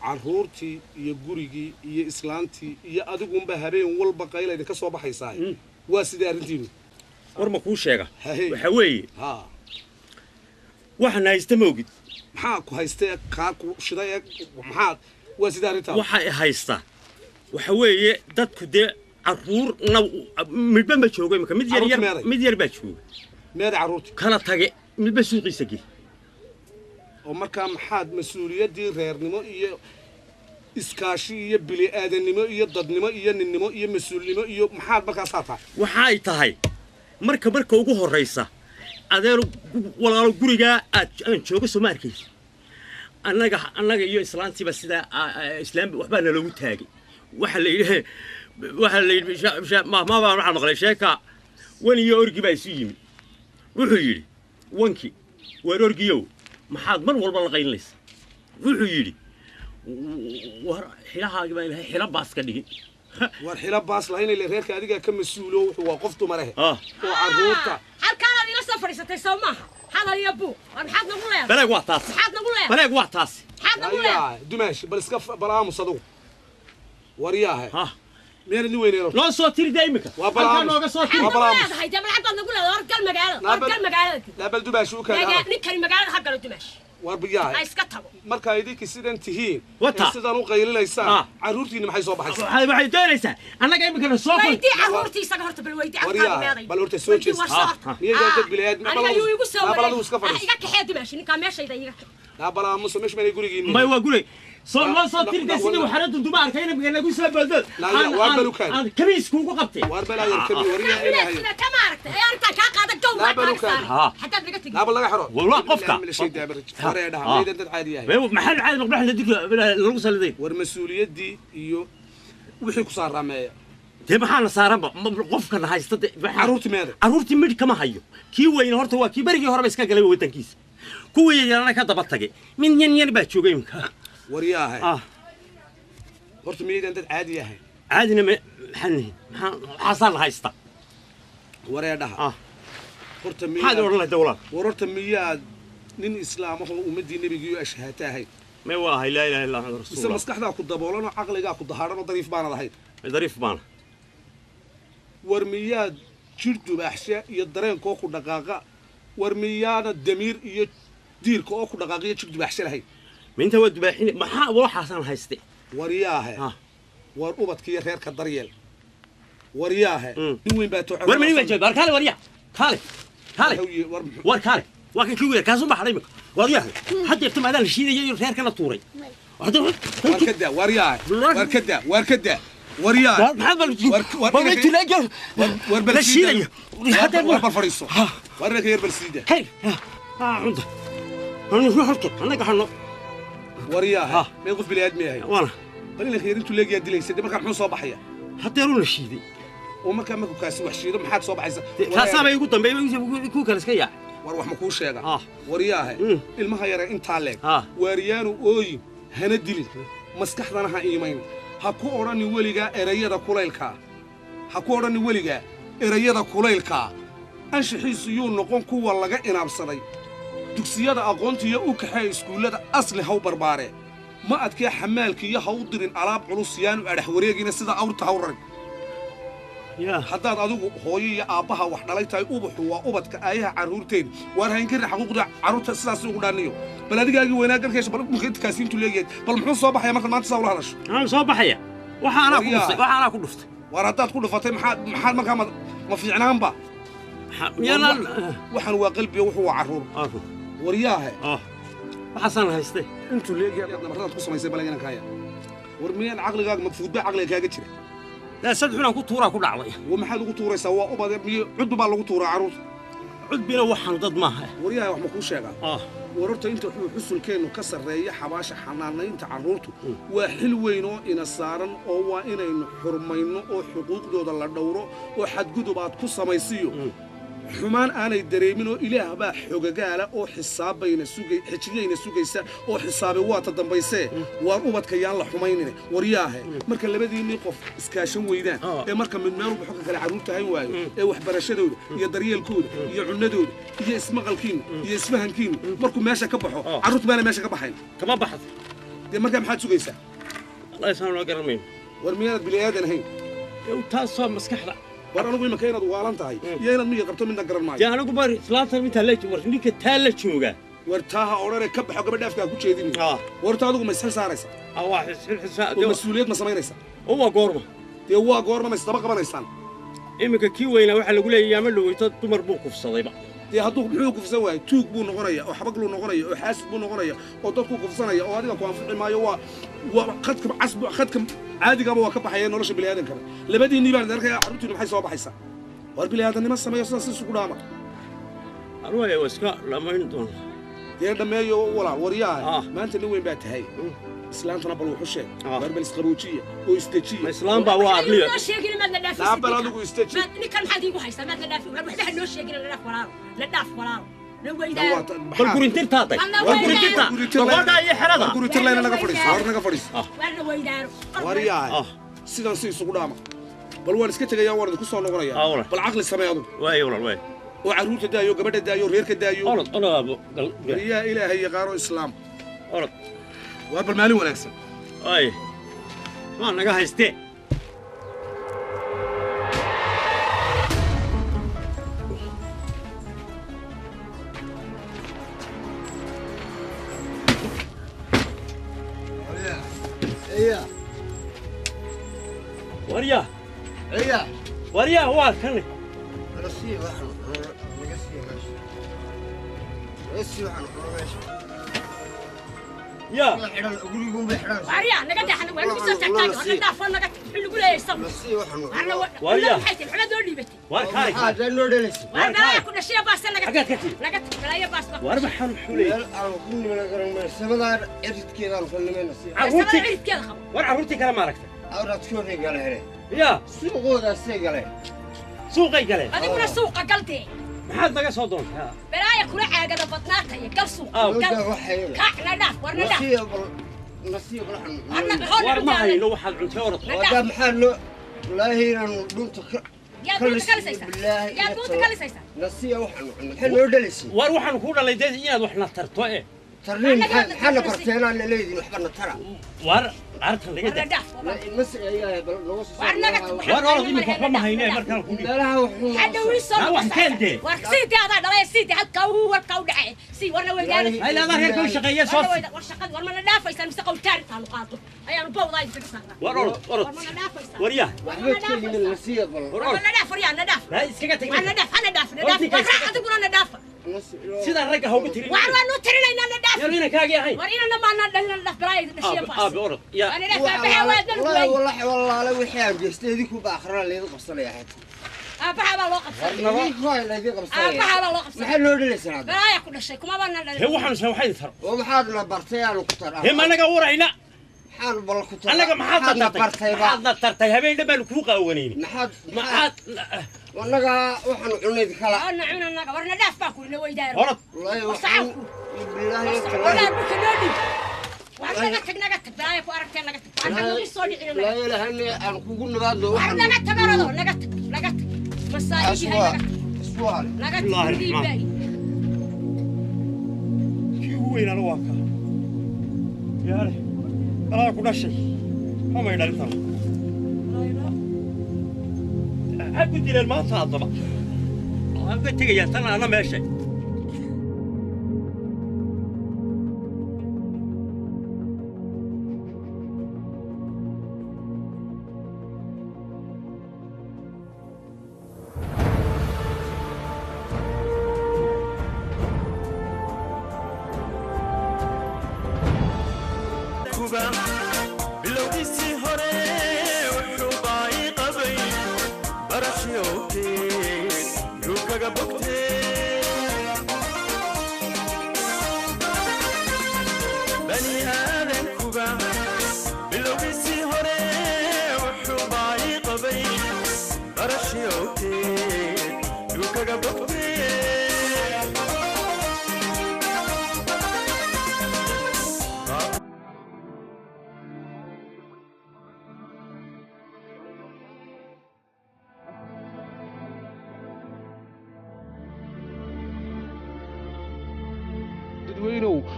carruurtii iyo gurigii iyo islaantii iyo adigunba habeen walba qaylayna ka soo baxaysaa waa sidii arrintiinu war ma kuu sheega waxa weeye waxaan haysta ma ogid maxaa ku haystay kaa ku shiday maxaa waa sida arinta waxay haysta waxa weeye dadku dee caruur midba ma joogo imika mid yar baa jooga meeda caruurta kala tage midba suuqiisa geli oo markaa maxaad mas-uuliyaddii reernimo iyo iskaashi iyo bili-aadanimo iyo dadnimo iyo ninnimo iyo mas-uulnimo iyo maxaad markaasaa tahay waxay tahay marka ugu horraysa adeer walaalo gurigaa aan joogo soo ma arkaysa annaga iyo islaantiiba sidaa islaam waxbaa naloogu taagay waxaa la yidhi maabaan waxaan maqlay sheeka wan iyo orgi baa isu yimi wuxuu yidhi wanki waar orgiyow maxaad mar walba la qaynlaysa wuxuu yidhi war xilahaagi baa ilahay xila baas ka dhigin war xila baas lahayn ile reerka adiga ka mas'uulo wuxuu waa qof dumar oo caruurta halkaan aad ila soo fadhiisatay soo maaha hadal iyo buu war maxaad nagu leedahay baleeg waa taas maxaad nagu leedahay baleeg waa taas maxaad nagu leedahay dumaash bal iska balaamus adigu wariyaahay meel ni weyneen loo soo tiri daymika halkaan nooga soo tiri waa balaamus hayda balacad nagu leedahay war gal magaalada la bal dumaash uu kala ninkan magaalada ha galo dumaash war biyahay ay iska tago marka idinki sidan tihiin sidan u qaylinaysaa caruurtiina maxay soo baxaysaa waxay doonaysaa annaga imika soo fadhi weydii caruurtiisa horta bal weydii halkaan meeday bal horta soo jees niyada dad bilaad ma aniga yuu igu soo wareey iska fadhiis iga kaxee dumaash ninka meeshayda iga la balaa muso meesh ma gurigiina may waa guri soo loo soo tiri sidii waxaan duma arkayna biga nagu soo boodad waa balukan kamiis kuugu qabtay war bala yar kami wariya ilaahay sida kama aragtay ay arta ka qaada jow la balukan hatta laga tagi la bal laga xiro wallah qofka hore dhaha dad caadi yahay maxal caadi maqbax la dikla lagu saliday war mas'uuliyadii iyo wixii ku saarameeya dee maxaa la saaranba qofkan haysta caruurtii midh kama hayo kii weyn horta waa kii berigii horeba iska galay wadankiisa kuwii yarana ka daba tagay min yan baa joogay imka wariyaahay horta miyadan dad caadi yahay caadina maxaa la haysta wareedhaha horta miyaad oran lahayd walaal horta miyaad nin islaam ah oo ummadii nabiga ashhaatahay ما والله لا إله إلا الله رسول الله. مسكح ذا كده بولنا عقل ذا كده هارنا ظريف بانا ذا هيد. ظريف بانا. ورميات جردو بحشة يدرين كوكو دقاقة ورميات الدمير يدير كوكو دقاقة يجردو بحشة هاي. من تود بحين ما ها وراح حسن هايستي. ورياها. ورقبت كي غير كدريال. ورياها. نوين باتو. ورمي وجه باركالي وريا. كالي. كالي. وركالي. وكان كوير كاسو بحريمك. ورياها. حد يفتم هذا الشيء يجي غير كنا طوري. وركدا ورياها. وركدا وركدا. ورياها. هذا ورمي تلاقي. وربلشيلي. وربلفريسو. وريك غير برسيدة. هاي. عنده. أنا شو حركت؟ أنا قحنا. ورياها. ما يقف باليد هاي. وانا. قليل خير انتو لاقي يدي ليس ما كان حون صباحيه حتى يرون الشيء ذي وما كان ماكو كاس وحشيده ما حد صباحيسه كاسا ما يقول دم يكون كان اسكيا war wax ma ku sheega wariyaaha ilmaha yar inta leeg wariyaanu ooy hana dilin maskaxdana ha iimayn ha ku orani weliga erayada kuleylka ha ku orani weliga erayada kuleylka anshixiisu yuu noqon kuwa laga inaabsaday dugsiyada aqoonta iyo u kaxay iskuulada asli haw barbaare ما أتكي حمالك يا هودرين علاب علوسيان وأرح وريجينا سيدا أورت هورن يا حتى أدوق هوي يا أباها وحنا لا تاي أوبح وأوبتك أيها عرورتين وأنا هنكر حقوق عرورت سلاس وقدانيو بلادي جاي وينا كر كيش بل مخيط كاسين تلاقيه بل محون صباح يا ما تصور هلاش أنا صباح يا وحنا كل فت وراتات كل فترة محل مكان ما في عنام با يلا وحنا وقلبي وهو عرور ورياه حسن هايستي انتو ليه يا مرات قصه ما يسيب لنا كايا ورميان عقلك مفقود بعقلك كاجا جيره لا صدحنا ku tuura ku dhacday وما حد ugu tuuraysa waa ubad cudub baa lagu tuuraa caruur cudbina waxan dad maaha wariyaha wax ma ku sheegaa wararta inta xusulkeenu ka sareeya xabaasha xanaanaynta caruurtu waa xil weyn oo ina saaran oo waa inaynu xurmayno oo xuquuqdooda la dhowro oo xadgudub aad ku samaysiyo xumaan aanay dareemin oo ilaah baa xogagaala oo xisaabayna xijiyayna sugaysa oo xisaabay waa ta dambaysee waa ubadka yaan la xumaynin wariyaahe marka labadiinii qof iskaashan weydaan ee marka mid meel ugu xogka kale caruurta hayn waayo ee waxbarashadooda iyo daryeelkooda iyo cunadooda iyo ismaqalkiina iyo isfahankiina markuu meesha ka baxo caruurtu baana meesha ka baxayn kama baxad dee markaa maxaad sugaysaa allah isaan loo garamayn war miyaanad bili-aadan ahayn taasoo maskaxda war anigu imaka inaad waalan tahay iyo inaad miya qabto midna garan maayo yaa anigu bari islaanta inta la joogo ninka taa la jooga wartaaha odhanay ka baxo gabadha afkaa ku jeedin warta adigu ma isxil saaraysa mas-uuliyad ma samaynaysa waa goorma dee waa goorma ma isdaba qabanaysaan iminka kii weynaa waxaa lagu leeyahay ama dhaweyto dumar buu kufsadayba dee hadduu muxuu kufsan waayo tuug buu noqonaya oo xabagluu noqonaya oo xaasid buu noqonaya oo dadku kufsanaya oo adiga ku anfici maayo waa khadka caadigaba waa ka baxaya nolosha bini'aadankana labadiinnii baan arkaya carruurtiinu maxay soo baxaysaa war bini'aadannimo sameeyo sidaas isugu dhaama alwaaya waa iska lamayn doona dee dhammeeyo walaal waryaha maanta nin weyn baa tahay islaantana bal wuxu sheeg war bal isqabuujiya oo istajiya islaam baa waa aqliya noo sheegin maad la dhaafin laabal adigu istaji ninkan maxaad iigu haysaa maad la dhaafin waxba noo sheegin la dhaaf walaalo la weydaa bal gurintirtaa tay war gurintirtaa gabadha iyo xerada gurintir leena naga fadhiiso war naga fadhiiso war la weydaaro waryaha sidan si isugu dhaama bal waan iska tagayaa waan idinku soo noqonayaa bal caqli samee adigu waay walaal waay oo carruurta daayo gabadha daayo reerka daayo onaabo yaa ilaahay yaqaano islaam orod waa bal maalin wanaagsan ay maa naga haystee waryaa waa kane يا واريا نقد احنا وين بس تحتاج نقد فن نقد حلو ليه يسمى واريا حيت الحلا دول بيتي واركاي هذا نور دلس واركاي كنا شيء باس نقد بلاي باس واربع حلو حلي انا كل ما نقرن سبدار عرفت كذا نفل عرفتي كذا خبر عرفتي كلام مالك عرفت شو هي قال هنا يا سوق هذا سي قال سوقي قال هذه من السوق قلتي maxaad naga soo doontaa balaaya kula caagada badnaata iyo gal suuq ka dhaaf warna dhaaf war ma hayno waxaad cuntay orod wada maxaa loo wallaahi inaan dhunta yaa duunta kalisaysa nasiya waxaan maxaa loo dhalisay war waxaan ku dhalay dad inaad wax na tarto tarniin maxaa barteena la leeyahay waxba na tara war artan laga daa war orod imika waxba ma hayno markaan ku dhiib hadda wiisoo wax keente war sidii adaa dhalay sidii halka uu warka u dhacay si warna weydaan ay la reer ku shaqeeyo soo war shaqada war ma la dhaafaysan mise qowtaar taanu qaado ayaanu bowday isaga saarnaa war orod war ma la dhaafaysan warya waxba keelin nasiya bal war ma la dhaaf warya na dhaaf la iskaga tag na dhaaf adiguna na dhaaf sida rag ah ugu tirin war waanu tirinayna na dhaaf yar ina kaagi ahay war ina ma na dhaaf balaay dhashiya baas abi orod ya ana dhaaf والله وحي عم جستيدي كوب آخرنا اللي يقبصنا يا حد أبها بالله قبصنا هاي اللي يقبصنا أبها بالله قبصنا محل نور اللي سناد لا يكون الشيء كما بنا هو حنس هو حيد ثر ومحاضنا برتيان وكتر هم أنا جورا هنا حال بالله كتر أنا محاضنا برتيان محاضنا ترتي هبين دبل كوكا ونين محاض ونجا وحن عنيد خلا أنا عنا ورنا داف باكل لو يدار ورد والله وحن بالله ولا بكنادي وأنا نقتك بلاي فاركتي نقتك أنا نقول صديق لا إله إلا أنا كقول نقاد وأنا نقتك أنا نقتك مساجي هاي أسوال نقتك الله الرحمن كي هو هنا الواقع يا ري أنا أقول شيء ما يدري ترى أقول لي ما صادق أقول تيجي يا ترى أنا ماشي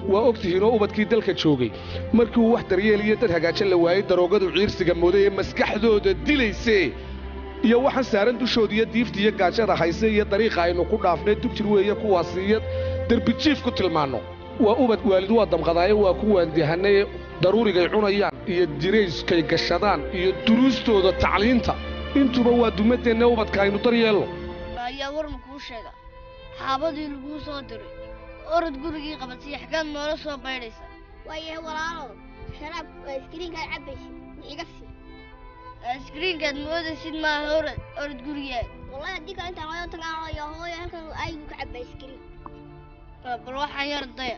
waa ogtihiinoo ubadkii dalka joogay markii uu wax daryeel iyo dad hagaajin la waayey daroogadu ciirsiga mooday ee maskaxdooda dilaysee iyo waxaan saaran dushooda iyo diifta iyo gaajada hayse iyo dariiqa aynu ku dhaafnay dubjir weeye kuwaasiiyo derbijiif ku tilmaanno وأوبد والد وادم قضايا وكوان دهنية ضروري يعونيان يدريس كي قشدان يدروستو دا تعلينتا انتو بوا دومتين نوبد كاينو طريالو يا ورم كوشيغا حابدي لغو سو دري أورد غورغي قبطي حكام نولا سو بايريسا وايه ولالو شراب سكرين كاي عبيشي ويقفسي سكرين كاد مودا سيد ما أورد غورغي والله هديك انت غايو تقاعو يا هو هلكن ايغو كعبي سكرين بروح يرضي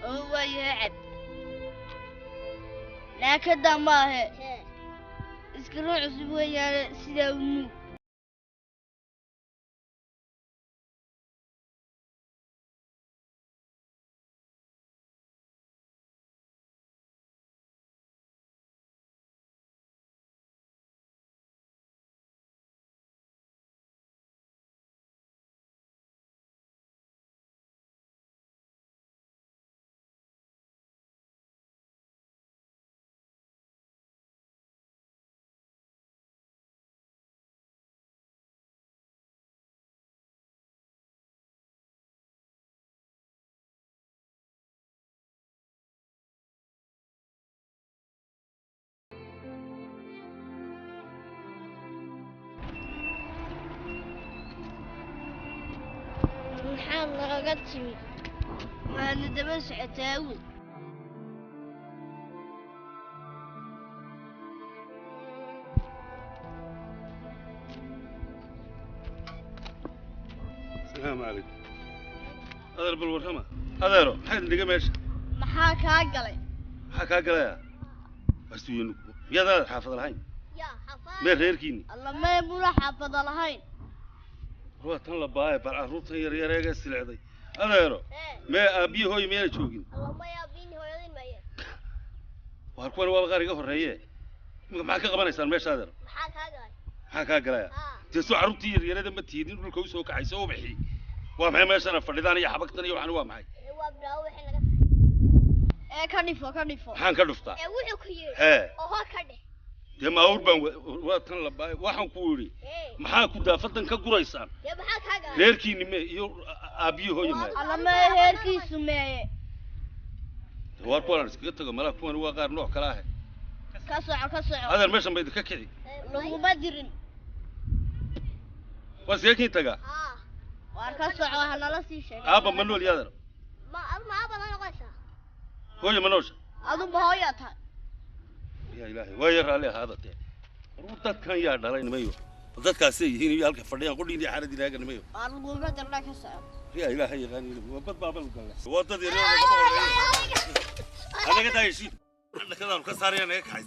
هو يعب لكن ده ما هي سكرين عصب ويا سيدا ونو محل لغتي وانا دبس عتاوي السلام عليكم هذا بالورحمة هذا رو حد اللي ماشي محاك هاقلي محاك هاقلي بس وينك يا ذا حافظ الهين يا حافظ ما غيركيني الله ما يبغى حافظ الهين هو تنلا باي بالعروض يا رجال السلعدي هذا رو ما أبيه هو يمين شوقين الله ما يبيني هو يدين ما يه وهركون والغارقة هرية معك قبنا يصير ماشي هذا محاك هاقلي محاك هاقلي تسوى عروض يا رجال ما تيجين نقول كويس هو كعيسو بحي ومعي ما أنا فرداني يا حبكتني وعنوا معي هو براوي حنا كنيفو حان كدفتا وحو كيري هو كده dee ma awr baan waatan la baay waxaan ku yiri maxaa ku daafadan ka guraysaan reerkiini me iyo aabiyo hooyama alla ma reerkiisu meeye war kuwan iska tago mala kuwan waa qaar nooc kala ah ka soco hadal meeshan bay ka kici lagu badirin wasiyaki taga war ka soco hana la sii sheegay aaba manool yaadar ma aaba la noqoysa hooyo manoosha adu ma hooyo tahay يا إلهي وير عليه هذا تي رودت كان يا دارين مايو ودت كاسي هنا يالك فرديان قولي دي حارة دي لاقي مايو أرجو ما درنا كسر يا إلهي يا غني وبد بابل قال وقت دي ريو أنا كده يشيل أنا كده الكساري أنا هيك عايز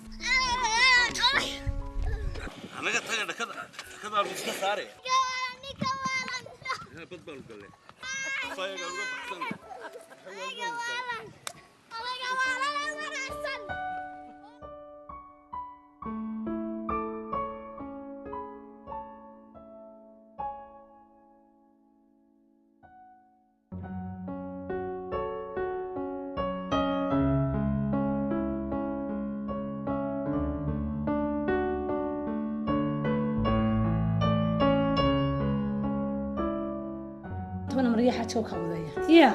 أنا كده الكساري يا بد بابل قال فايق أنا بحسن مريحة شوكة وذايا يا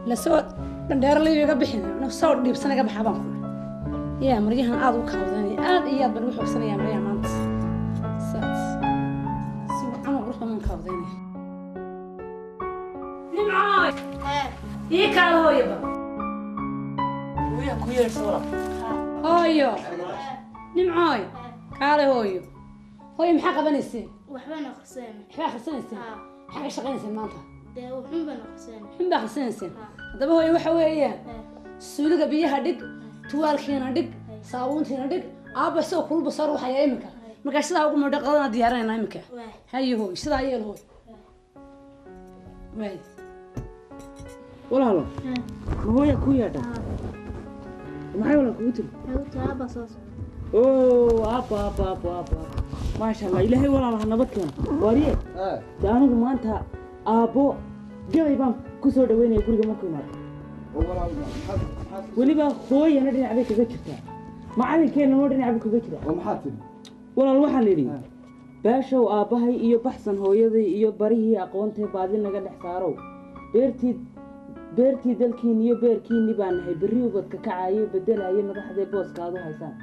لسوت بندر لي يجا بحنا نفسه ودي بس أنا جا بحبان كله يا مريحة عادو كوذاني إياد بنروح بسنة يا مريحة مانت سات سو أنا بروح من كوذاني نمعاي إيه كله هو يبا ويا كويا صورة هايو نمعاي كله هو محقق بنيسي وحبنا خسان خسانسي حاجة شغلة سمانتها ده وحبنا خسان حبنا خسانسي هذا هو وحوية سولك بيها دق توالكينا دق صابونتينا دق أبى سو كل بصار وحياة إمك ما كشلا أقوم مدقنا ديارنا إمك هاي هو شلا هي هو واي ولا ما هو يا كويا ده ما هي ولا كويتر أبا صاص أوه أبا ما شاء الله إلهي ولا الله نبكينا واريه دانو ما أنت أبو جاي بام كسر دويني يقول لك ما كنا ولي بقى خوي أنا دني عبيك كذا ما علي كين نور دني عبيك كذا ومحاتب ولا الواحد ليري باشا وأباهي إيو بحسن هو يدي إيو بريه أقوانته بعدين نقدر نحتارو بيرتي beertii dalkiin iyo beerkiinni baan nahay berri ubadka kacaayo beddelaayo madaxdee booska aad u haysaan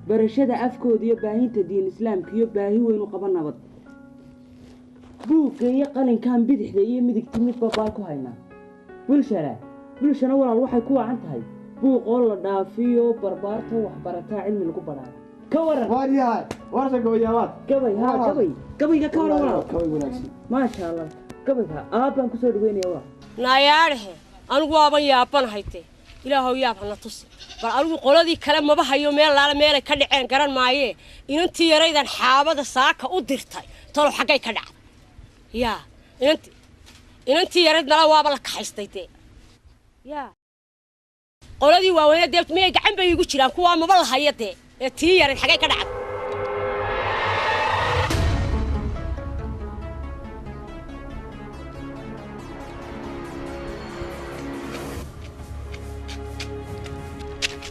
barashada afkooda iyo baahinta diin islaamka iyo baahi weyn u qaba nabad buugga iyo qalinkan bidixda iyo midigta midba baa ku haynaa bulshana walaal waxay ku wacan tahay buuq oo la dhaafiyo barbaarta waxbarataa cilmi lagu badhaado ka waran waadiyahay warta gabayaabaad gabayga ka waran walaal maasha allah gabayga aabbaan kusoo dhaweynaya waa naayaadhe anigu waaban yaaban hayte ilaahow yaab hana tusi bal anigu qoladii kale maba hayo meel laala meelay ka dhaceen garan maayee inantii yaraydan xaabada saaka u dirtay talow xaggay ka dhacday yaa inantii yarayd nala waaba la kaxaystay dee yaa qoladii waaweyne dee miyay gacan bay igu jiraan kuwaa maba la haya dee ee tii yarayd xaggay ka dhacday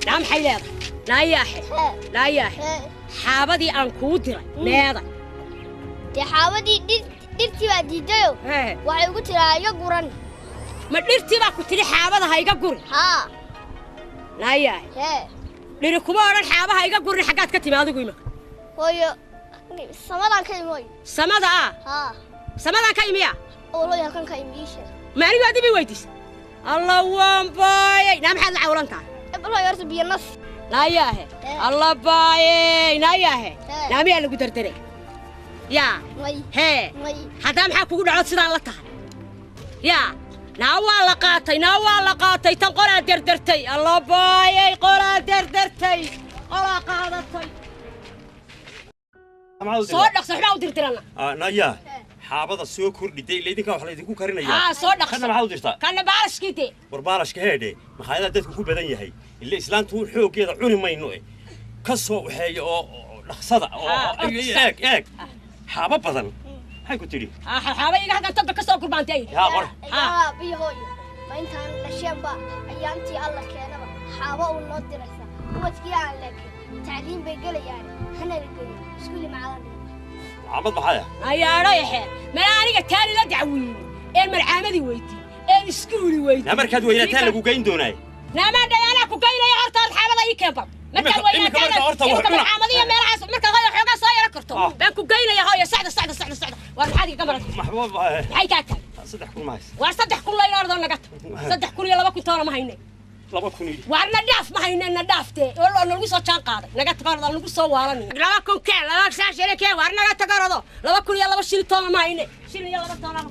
نعم حيلاد لا يا حابدي أن كودرة ماذا دي حابدي درتي بعد ديو وعي قلت لها يقرن ما درتي بقى قلت لي حابدها هاي قرن ها لا يا ليركم أنا الحابة هاي قرن حاجات كتير ما هذا قيمة هو سماذا كاين هاي سماذا ها سماذا كاين يا والله يا كان كاين ميش ما أنا قاعد بيويتيس الله وان باي نعم حد عولان كان والله يرتب النص لا ياهي الله باي لا ياهي نعم يا اللي قدرتني يا هي هذا محاك وقول عود سيدان لك يا ناوا لقاتي تنقل دردرتي الله باي قول دردرتي قول قادتي صدق صحنا ودرتنا نايا حابض السوق كردي دي ليدك wax la idinku karinaya صدق kana maxaa u dirtaa kana baarashkite barbaarashka heede maxaa dadku ku badan yahay ilaa islaantu xoogeeda cuni mayno ka soo waxay oo dhaqsada oo eeg حابة بدن هاي كنت لي حابة إيجا هذا تبقى كسر قربان تاي يا قر بيهوي ما أنت الأشياء أيامتي الله كأنا حابة ونودي رسا وتجي على لك تعليم بيقول يعني هنا اللي سكولي معانا عمد بحايا يا رايح ما أنا قتالي لا دعويني المرعامدي ويتي السكولي ويتي نمر كاد ويا تالك وجاين دوناي لا ما أنا كوكاين يا عرض الحابة ذي كبر مركز ويا تالك المرعامدي ما راح مركز غير حاجة صايرة كرتون بانكو جاينا يا هاي سعد وهذه كاميرا محبوب هاي كاكا صدح كل مايس وصدح كل لا يرضى نقط صدح كل يلا بكون ترى ما هيني لا بكون يدي وعنا داف ما هيني ندافته والله انه لو سو جان قاده نقط قاده لو سو وارن لا بكون كان لا ساش لك وارنا نقط قاده لا بكون يلا بشيل ترى ما هيني شيل يلا ترى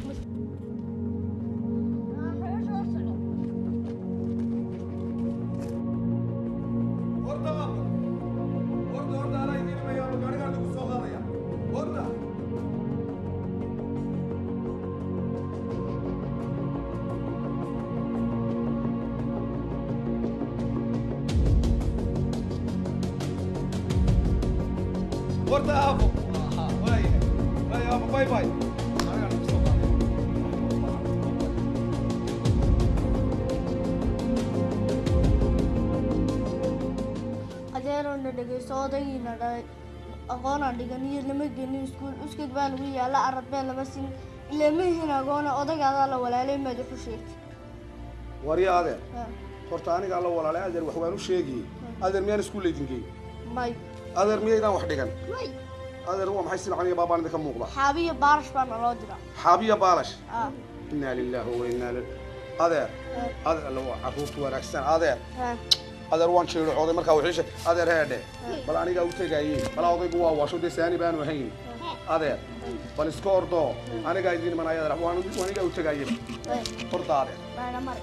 أقونا دقني لما جنين سكول أسكت بالويا لا أرد بال بس لما هنا أقونا أضيق هذا ولا ليه ما دفشيت وري هذا فرتاني قال ولا لا أدر وحوانو شيء أدر مين سكول ليدنجي ماي أدر مين إذا واحد كان ماي أدر هو محسن عني بابا عندك مغلق حابية بارش بان رادرا حابية بارش إنا لله وإنا إليه هذا اللي هو عروت وركسان هذا روان شيء عوضي مركا وحيش هذا هذا بل أنا جاوبت جاي بل عوضي جوا واشو ده ثاني بان وهين هذا بل سكور دو أنا جاي دين من أيام وأنا جاوبت جاي فرد هذا أنا مر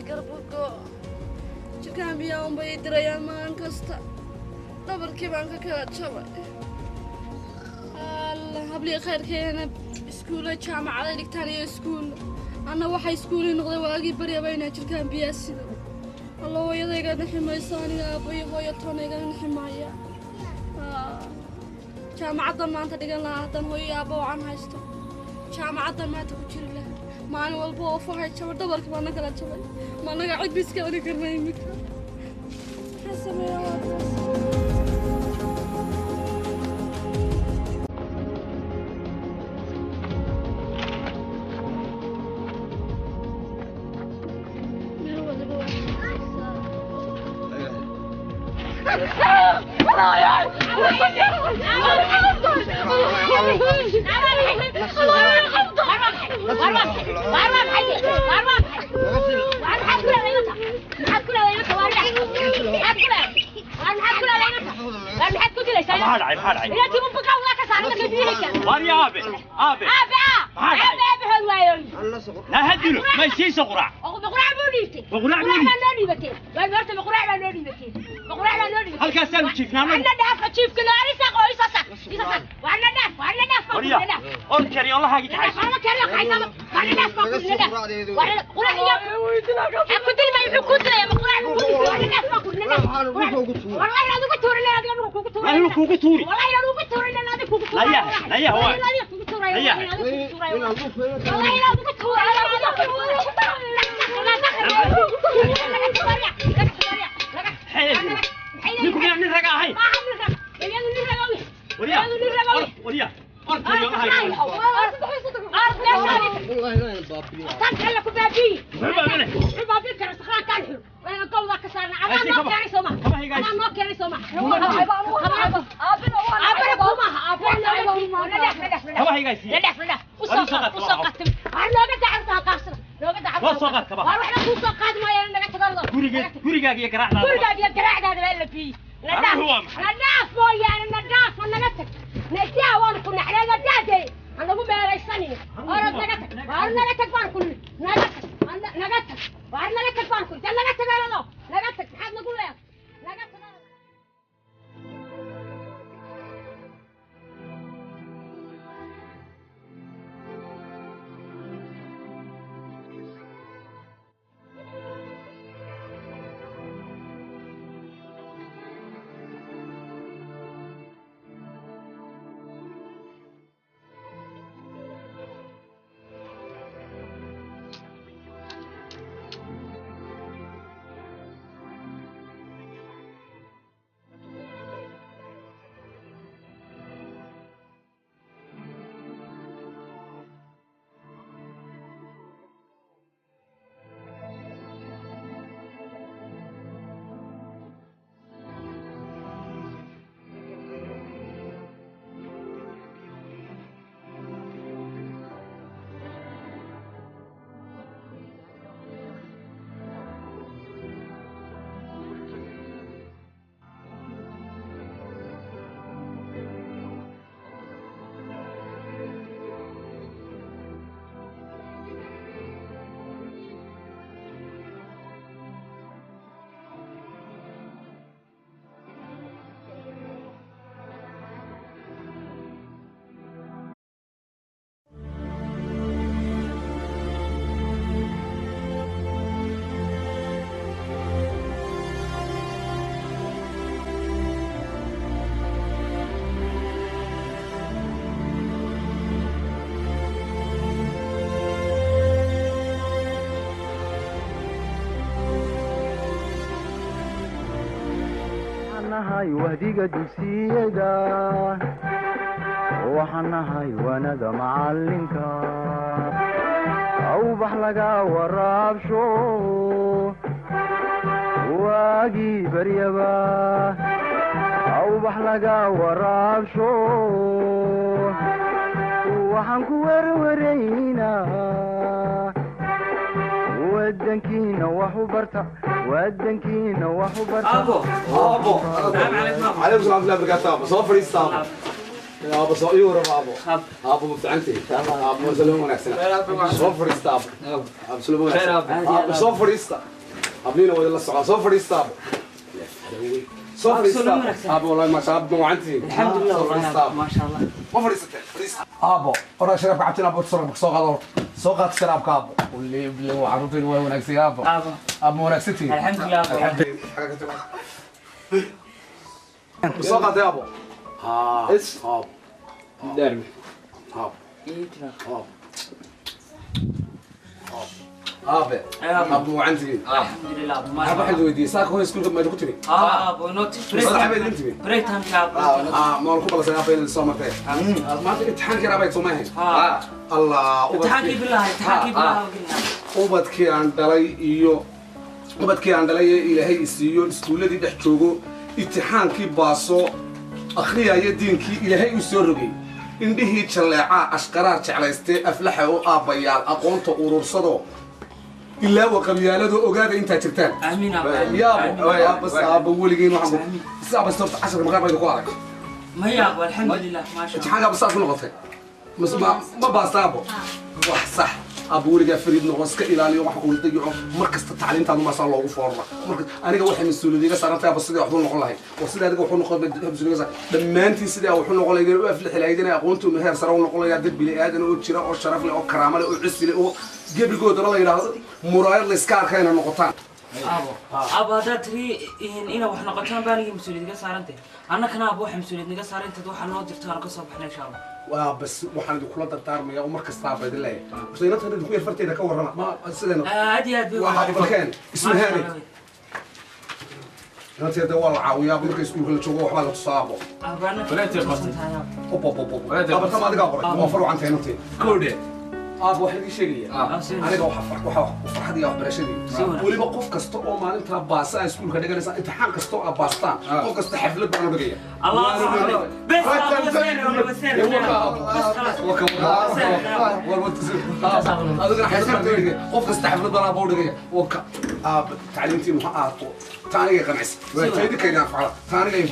garbugo jirkaan biyaa unbay dirayaan maalin kasta dhabarkii baan ka kala jabay alla hablii khayrkeena iskuulla jaamacaday dhigtaan iyo iskuulla anna waxay iskuulii noqday waagii baryaba inaa jirkaan biyaa sida alla hooyadayga naximaysa aniga aabbo iyo hooyo toonayga naximaaya jaamacaddan maanta dhigan lahaa haddaan hooyo iyo aabbo wacan haysto jaamacaddan maanta ku jiri lahaa maalin walba oo fahay jaba dhabarkii baana kala jabay ma annaga cid ba iska celi karna iminka maxaa sameeya waa taas لا هدلو ما يصير صقرع بقرع بوديتي بقرع بوديتي والمرت بقرع ما نوديتي بقرع ما نوديتي هل كاسل تشيف نعمل أنا دافع تشيف كنا أريسا قويسا وأنا داف وريا أركري الله هاجي تعيش أنا كريم خايسة وأنا داف ما كنا داف وأنا قرع يا كنت ما يحكون يا بقرع وأنا داف ما كنا داف والله لا دوك توري لا دوك كوك توري لا كوك توري والله لا دوك توري لا دوك كوك توري لا يا هو لا دوك توري لا دوك توري والله لا دوك توري نكون يعني نرجع هاي وريا وريا أركري الله هاي والله لا البابي تكلك بابي بابي كان سخان كان وانا قوضا كسرنا انا ما كان سوما انا ما كان سوما هو هي جاي لا وسقط انا قاعد قاصر لو قاعد وسقط كبا اروح لك وسقط ما انا قاعد غوريغا يا قراع هذا اللي فيه نضاف يعني نضاف وانا نتك نجا وانا كنا على نجادي انا مو بيريسني ارد نغتك وانا نغتك بان كل نغتك وانا نغتك بان كل نغتك انا نغتك حد نقول لك نغتك nahay wahdiga dugsiyada waxaan nahay wanada macalinka awbax laga waraabsho waagii baryaba awbax laga waraabsho waxaan ku warwaraynaa wadankiina wax u barta wadankiina wax u barta عليكم السلام ورحمة الله وبركاته. صوفر يستاهل. أبو صغير أبو مفتعنتي أبو سلمون ونكسنا صفر استاب أبو سلمون أبو صفر استاب أبنينا ولا الصعاب صفر استاب صفر استاب أبو والله ما شاء الله وعنتي الحمد لله ما شاء الله صفر استاب أبو ورا شرب عتنا أبو تصرف سوق هذا سوق شراب كابو واللي وعروتين ونكسي أبو ونكستي الحمد لله الحمد لله سوق هذا أبو إيش درمي أبو عندي الحمد لله أبو ما أبو حلو ودي ساك هو يسكن ما يدكتني أبو نوتي بريت هم كاب ما لكم بس أنا بين الصومة ما امتحان كرا بيت صومه الله امتحان بالله وبدكي عن دلي وبدكي عن دلي إلى هي السيول استولدي دحجوجو امتحان كي باسو أخريا يدينكي إلى هي السرقي إنده تشلعة أشكرار تعليستي أفلحه أبيال أقونت أورصدو إلا وقبيالده أجاد أنت ترتان آمين يا بس أبو ولقين وحبو بس صرت 10 مقام بيدك وارك ما يا الحمد لله ما شاء الله حاجة بس أكون غلطة بس ما بصابه صح أبو ولقى فريد نغسك إلى اليوم حقول تجيهم مركز التعليم تانو ما صار الله وفورنا مركز أنا جو واحد من السعودية صارت أبو صديق وحنا نقول له وصديق هذا وحنا نقول بسعودية لما أنت صديق وحنا نقول له يقول أفلح العيدنا أقول أنتم مهر صاروا نقول له يدب بلي آدم وشراء وشرف له وكرامة له وعز له قبل جود الله يلا مراير لسكار خينا نقطان أبو هذا تري إن وحنا قطعنا باني مسؤولية صارنته أنا كنا أبو حم مسؤولية صارنته دوح النادر ترى قصب إحنا إن شاء الله وبس وحنا دخلنا الدار مياه ومركز طاب هذا اللي بس هنا ترى دخول فرتي ذا كورنا ما سدنا عادي واحد بالكان اسمه هاني أنت هذا والله عاوية مركز يقول كل شيء وحنا تصابه ولا تقصد أبو تما ذا قبر ما فروا عن تينتي كودي أبو واحد يشيلي أنا جو وفرح دي أخبار شدي ولي بقف كستو ما أنت باسا يسكون كده جالس أنت حال كستو أباستان قف كست حفلة بعمر بقية الله أكبر بس قف كست حفلة بعمر بقية وك تعلمتي محاطو ثاني قنعس تيجي كذا فعلا ثاني كذا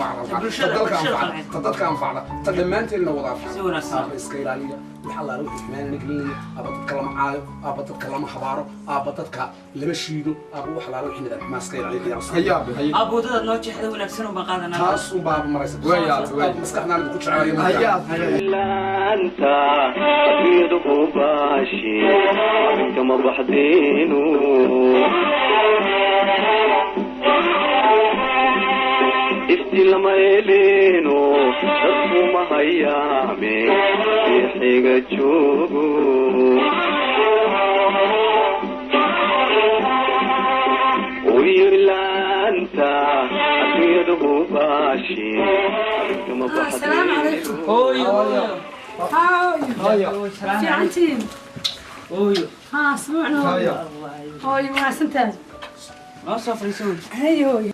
فعلا تضل كان فعلا تلما أنت اللي وضع فعلا إسكيلالية وحلا روح إحنا نقول أبى تتكلم عايب أبى تتكلم خباره أبى تتك لمشيدو أبو حلا روح إحنا ما إسكيلالية يا هيا أبو ده نوتش حدا ونفسنا وبقادنا خاص وباب مريس ويا مسكنا نقول شو عايم هيا لا أنت أكيد باشي كما بحدينه لما يلينو تسمو ما هيامي يحيق تشوفو ويلا انت اكيده باشي السلام عليكم في عنتين ها سمعنا هاي ما سنتين ما صفر يسوي هاي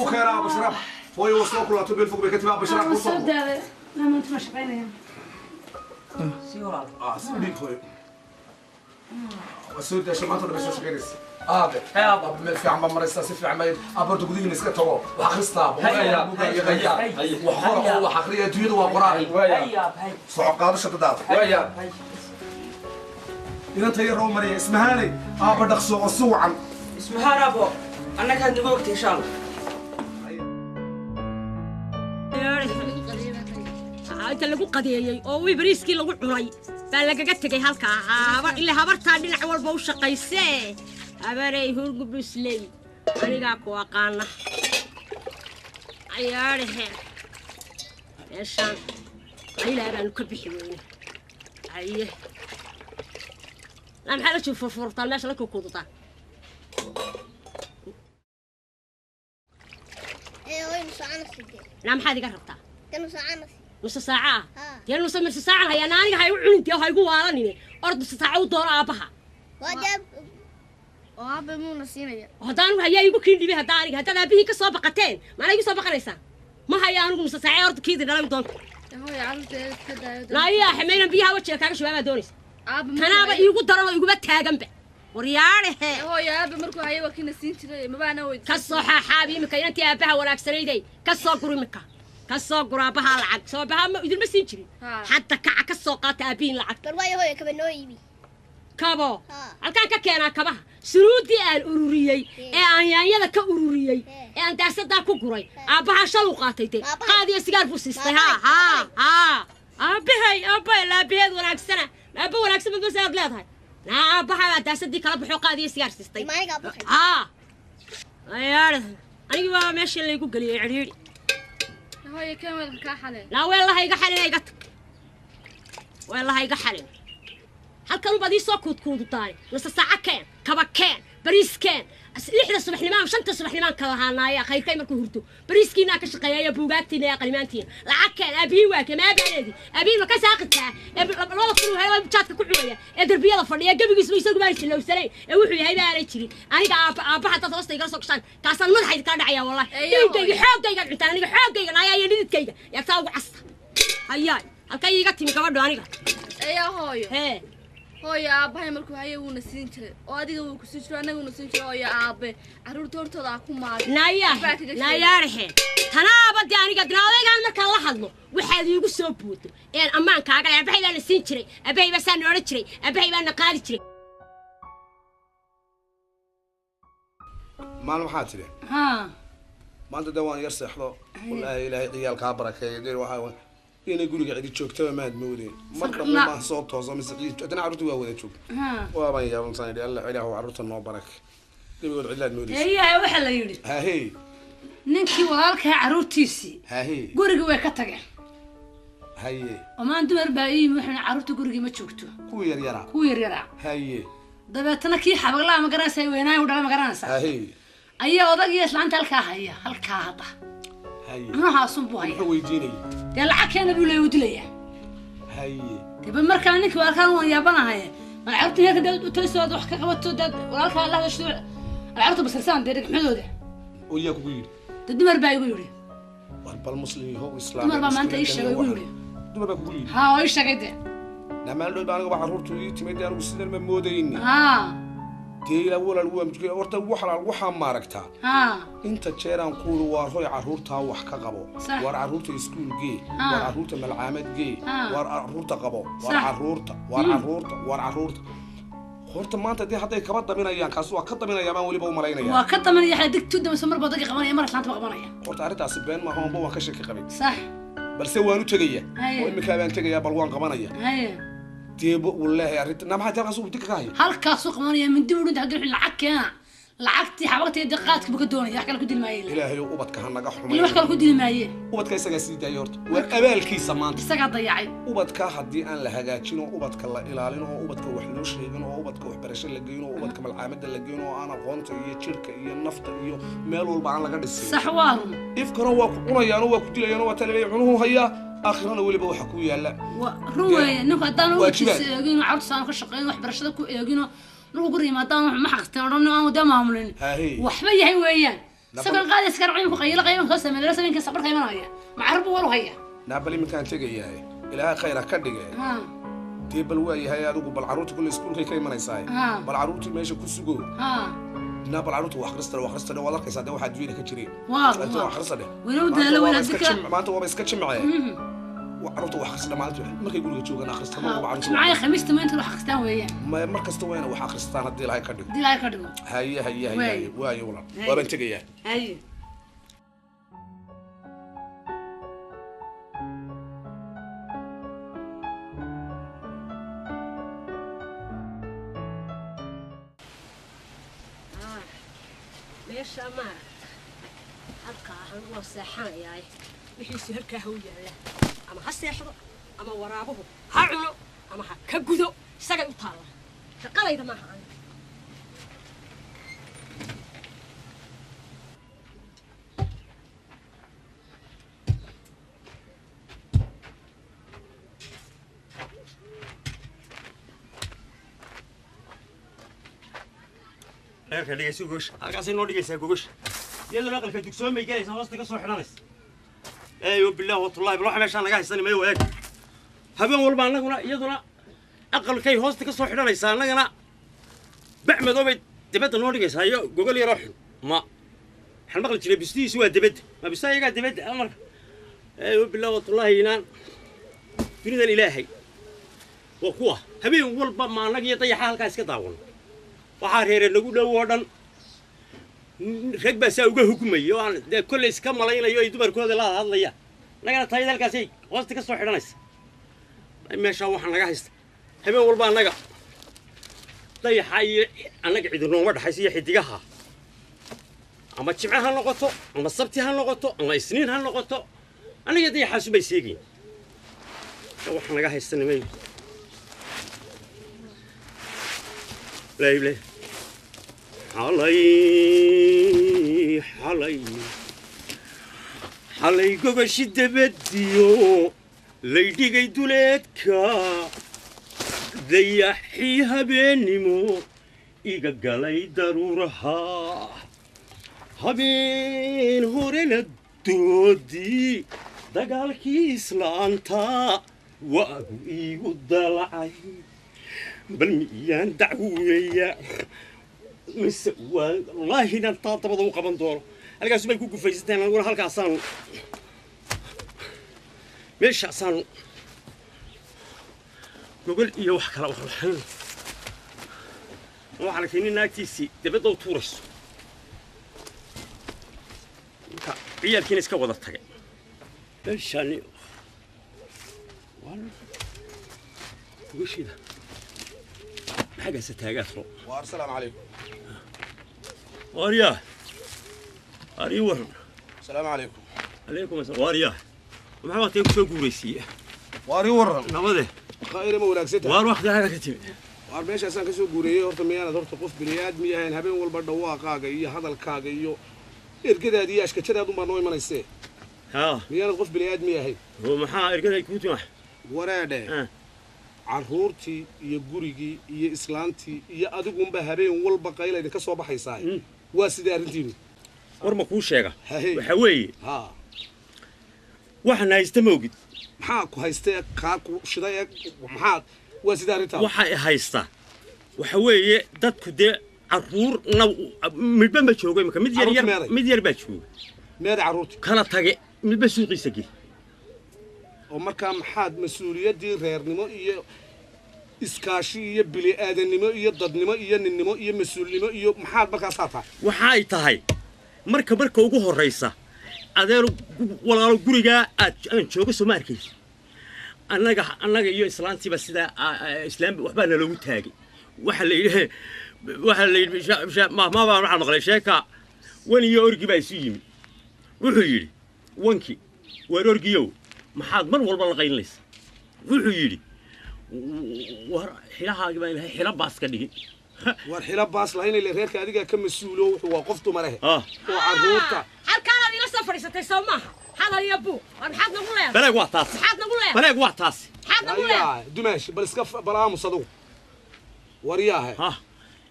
وخير أبو شراب هو يوصلوا كلها تبين فوق بكتب أبو شراب وصل ده لما أنت مش بينهم سيورا سيدي خوي وسود ده شو ما تقدر بس شغيرس أبو في عم مريسا في عم أبو تقولي نسكت هو وحخصنا هيا وحخرة وحخرية تيجي وقراء هيا صعق هذا شتدار هيا إذا تيجي رومري اسمها لي أبو دخسو وسوعا اسمها رابو أنا كان دقوقت إن شاء الله أنت اللي قد قضية أو بريسكي اللي قد عري فلقى قد تجي هالك اللي هبرتها من حوال بوش قيسة أبري هو قبسلي أنا قاك وقانا عياري هير إيشان عيلا أنا نكبي حوين عيه لا محل أشوف فرطة لا شلك وكوضة وين ساعة نص لا محل قربتها كانوا ساعة نص ساعة يلا نص ساعة هي أنا هاي وعنتي هاي قوارني أرد ساعة ودور أبها وجاب وأبى مو نسينا هدان هي يقول كندي بها داري هذا أبيه كسابقتين ما أنا يسابق ليس ما هي أنا نص ساعة أرد كذا لا يدون هو يعرف كذا لا يا حمينا بيها وجهك كاش شباب دونيس كان أبى يقول ترى يقول بتها جنبه ورياله هو يا أبى مركو هاي وكنا سين ترى ما بنا ويد كالصحة حبيبي مكينتي أبها ولا أكسريدي كالصقر مكة كسو قرابها العق سو بها ما إذا ما سينجري حتى كسو قاتا أبين العق برواي هو كبا نويبي كابو halkaan ka keenaa kabaha suruudii aan ururiyay ee aan yaanyada ka ururiyay ee aan daasadaa ku guray aabaha shal u qaatay qaadiyo sigaar buu siistay aabahay laabaheed wanaagsana aaba wanaagsan ma saad leedahay aabaha daasadii kala baxo qaadiyo sigaar siistay aniga waa meesha laygu galiyay ciriiri hooyo kan weel ka xalay la weelaha iga xalay iga tag weelaha iga xalay halkan baad ii soo kuudkuudutaan nasa saaca keen kaba keen bariis keen lixda subaxnimaan shanta subaxnimaan kala haanaaya khayrkay markuu hurto bariiskiina ka shaqeeya buugaagtiina iyo qalimaantiina lacag keen abiin waa kamaa baaneedi abiin ma ka saaqtaa labada kun hay jaadka ku xuwaya ee darbiyada fadhiya gabigiisba isagu baa silowsanay ee wuxuu yahay baanay jirin aniga aabaha dad hoosta igala soo gashaan kaasaan madaxayda ka dhacaya wallahi dhiigayga xoogayga dhintaan aniga xoogayga naaya iyo dhididkayga yaagtaa ugu casta hayaay halkay iga timi gabadho aniga hooyo hooyo aabahay markuu haye wuuna siin jiray oo adiga wuu ku siin jiray anaga wuuna siin jiray hooyo aabe carruurta hortooda ku maad naayaarhe tanaaba dee aniga dinaadaygaan markaan la hadlo waxaad iigu soo buuto een ammaankaaga le aabahay baana siin jiray aabahay baa saa noodhan jiray aabahay baana qaadi jiray maalin waxaa tidhi maanta dee waan yar seexdo wallaahi ilaahay ciyaalkaa barakeeyo dee waxaa inay guriga cidi joogtaba maad moodeen mar dambe ma soo tooso mise adana carruurta waa wada joogta waabaan yaabansan idhi alla ilaahu carruurta noo barake gebigood cidlaad moodaysa eeyahay waxaa la yidhi haahey ninkii walaalkaa carruurtiisii haahey gurigii way ka tageen haye omaan dumar baa ii yimi waxayna carruurta gurigii ma joogto kuwii yaryaraa haye dabeetana kii xabaglaha ma garanaysa weynaay u dhala ma garanaysa haahey ayaa odagii islaanta halkaa haya halkaa hadda cunahaasun buu haya weydiinaya dee lacag keena buu leeyahay u dilayaa haye deba markaa ninkii walaalkaan waan yaabanahay mal carruurta heerka dad u talisood wax ka qabato dad walaalkaa la hadasho carruurta basirsan dee dhigmadooda oo yaa kugu yidhi dad dumar baa igu yidhi bal muslim yahow islaam dumar baa maanta ii sheegay igu yidhi dumar baa kugu yidhi haa oo ii sheegay dee dhamaan dhow baa aniga waa carruurtu ii timid anigu sidan ma moodayni deela walaal waa mujkay horta waxaa maaragtaa inta jeeraan kuulu waa hoy carruurtaa wax ka qabo waar carruurta iskuul gee waar carruurta malcaamad gee waar carruurta qabo waar carruurta horta maanta dee hadday kaba daminayaan kaas waa ka daminaya baan weliba u malaynaya waa ka daminaya xay digtu damso mar baad qabanaya mar islaanta qabanaya horta arrintaasi been ma hoomba waan ka shaki qabay sax balse waan u tagaya oo imika baan tagaya bal waan qabanaya deebo wallahi arrinta nama halkaas uu dika kahay halkaas uu qabanaya min dib u dhinta hadii lacag keena lacagtii xabagtay daqaadka buka doonaya wax kale ku dilmaayay ilaahay ubadka hanaga xumay wax kale ku dilmaayay ubadka isaga sii daayay horta waa abaalkiisa maanta isaga dayacay ubadka hadii aan la hagaajino ubadka la ilaalino ubadka wax loo sheegin oo ubadka wax barasho la geeyo ubadka malcaamada la geeyo oo aan aqoonta iyo jirka iyo nafta iyo meel walba aan laga dhisin sax waaru ifkana waa ku cunayaan waa ku dilayaan waa talay cunuhu haya aakhirana waliba waxa ku yaala ruway ninka hadaan uu eegino carruurta ka shaqeeyo wax barashada ku eegino nugu guriga maadaama wax ma xaqsteen oo dhan aan wada maamulin waxba yahay weeyaan sagan qaadis kar ciidanku qaylo qaylo ka sameeyay sabanka sabar qaymanaya macarbu walu haya naabali minkaan tagayaa ilaaha khayra ka dhigay deebal waa yahay adigu bal carruurta kulli iskuulkay ka imanaysaa bal carruurta meesha ku sugo naabal carruurta wax akhristada wada arkaysaa waxa adduunka ka jiray waa akhrisada wayna daala wayna dika maanta waa iska jimcay وعرفت واحد ما عرفت ما كيقولوا يجوا أنا أخرست ما بعرف معايا خميس تمين تروح أخرستان وياه ما مركز توين وح أخرستان هدي لهاي كدو دي لهاي كدو هي واي والله وبنت جاية هي ليش ما أبقى هو ساحان ياي وحيس هركا هو يلا أما هالسيحضر أما ورابه هعنو أما هكجذو سجى يطالع تقال إذا ما هان غير كده يسوق وش أقاسين نودي يسوق وش يلا نقل في دكتور ما يجلس خلاص تقصوا حرانس ايوه بالله والله بروح ماشان laga haysan ma weeg habeen walba anaguna iyaduna aqalkay hoosta ka soo xidhanaysa anagana baxmadoobay dibadda noo dhigaysaa iyo gogol yar oo xun ma xal maqal jiray bistiis waa dibadda ma bistaayga dibadda amarka أيوة بالله والله ينان dunida ilaahay waa kuwa habeen walba ma anaga dayaxa halka iska daawan waxa reereen nagu dhow oo dhan rag baa saa uga hukumayo aan kulli iska malaynayo ay dumarkooda la hadlayaan naga tahay halkaas ay hoosta ka soo xidhanaysa meesha waxa naga haysta habeen walba anaga dayaxa iyo anaga cidino ma dhaxaysiyo xidigaha ama jimcaha ha noqoto ama sabti ha noqoto ama isniin ha noqoto anaga dayaxa subay seegin waxaan naga haysanay leeyle xalay gogashi dabadiyo laydhigay duleedka dayaxii habeenimo iga galay daruuraha habeen horena doodii dagaalkii islaanta waagu iigu dalacay bal miyaan dacweeya mise wallaahi inaan taa dabada u qaban doono halkaas bay ku gufaysateen aniguna halkaasaan meeshaasaan gogol iyo wax kala waxlahayn waxaan arkay nin naagtiisii dabadda u tuurayso marka ciyaalkiina iska wada tagay meeshaani وشيله حاجه ستاجات رو والسلام عليكم وارياه ورن السلام عليكم عليكم السلام وارياه محمد تيجي سو غوريسي ورن نبده خير ما wanaagsan waar waqti haga ka timi waar meeshaasaan ka soo guureeyay horta miyaan horta qof bini'aadmi yahay habeen walba dhawaaqaaga iyo hadalkaaga iyo ergadaadi iyo ashkajadaadu ma noo imanaysay miyaan qof bini'aadmi yahay maxaa ergaday ku timax wareede caruurtii iyo gurigii iyo islaantii iyo adigunba habeen walba qaylayda ka soo baxaysaa waa sidii arrintiinu war ma kuu sheega waxa weeye waxaan haysta moogid maxaa ku haystay kaa ku shiday maxaa waa sidii arrintaa waxa haysta waxa weeye dadku dee caruur midba ma joogo imika mid yar baa jooga meeda caruurta kala tage midba suuqiisa gey oo markaa maxaad mas-uuliyaddii reernimo iyo iskaashi iyo bili-aadanimo iyo dadnimo iyo ninnimo iyo mas-uulnimo iyo maxaad markaasaa tahay waxa ay tahay marka ugu horraysa adeer walaalo gurigaa aan jooga soo ma arkaysa annaga iyo islaantiiba sidaa islaam waxbaa naloogu taagay waxa la yidhi mahmaabaa waxaa maqlay sheeka wan iyo orgi baa isu yimid wuxuu yidhi wankii waar orgiyow maxaad mar walba la qaylinaysa wuxuu yidhi war xilahaagi baa ilahay xila baas ka dhigin war xila baas lahayn ilaa reerka adiga ka mas'uulo wuxuu waa qof dumar ah oo caruurta halkaan aad ila soo fadhiisatay soo maaha hadal iyo buu war maxaad nagu leedahay baleeg waa taas maxaad nagu leedahay baleeg waa taas maxaad nagu leedahay dumaash bal iska balaamus adigu wariyaahe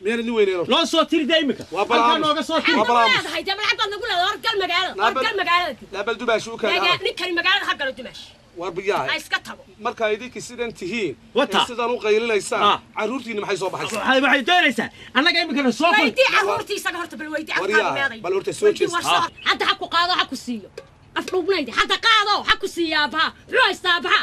miyaan idin weyneeno noo soo tiri daymika halkaan nooga soo tiri leedahay dee lacag baad nagu leedahay war gal magaalada laa bal dumaash uu kaa ninkani magaalada ha galo dumaash war biyaahe iska tago markaa idinki sidan tihiin sidaan u qaylinaysaa caruurtiina maxay soo baxaysaa waxay doonaysaa annaga imika soo fal weydii caruurtii isaga horta bal weydii afkaad bal horta soo jees hadda ha ku qaado ha ku siiyo afdhubnaydi hadda qaado ha ku siiyo aabaha muxuu haystaa aabaha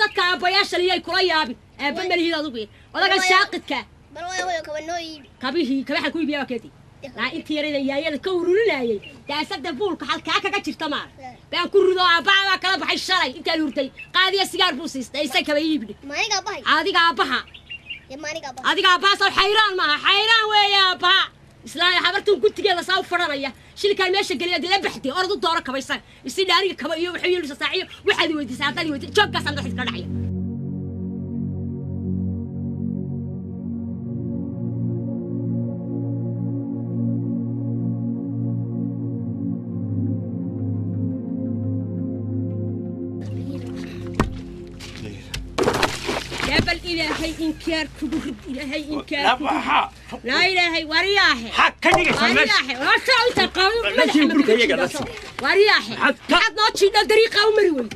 dadka aabbayaasha liyay kula yaabin aabba malihid adugu odaga shaaqidka bal way kabanoo iibi kabaxa ku iibiyaa keedii laa intii yarayda yaayada ka ururinayay daasada buulka halkaa kaga jirta maar baan ku rido aabbaha kala baxay shalay intaan hurtay qaadiya sigaar buu siistay isay kaba iibni adiga aabbaha soo xayraan maaha xayraan weeye aabbaha islaan habartan gutigeeda saa u fadhanaya shilkaan meesha geliya dila baxtay orad u dooro kabaysan isi dhaariga kaba iyo waxay yeelisa saaciyo waxaad weydiisay haddaad weydiisay jooggaas aan dhaxis ka dhacaya إلهي إنكار كبر إلهي إنكار لا إلهي ورياحي حكا نيجي ورياحي ورسا أنت قوم ورياحي حد نوتشي دريقة ومروي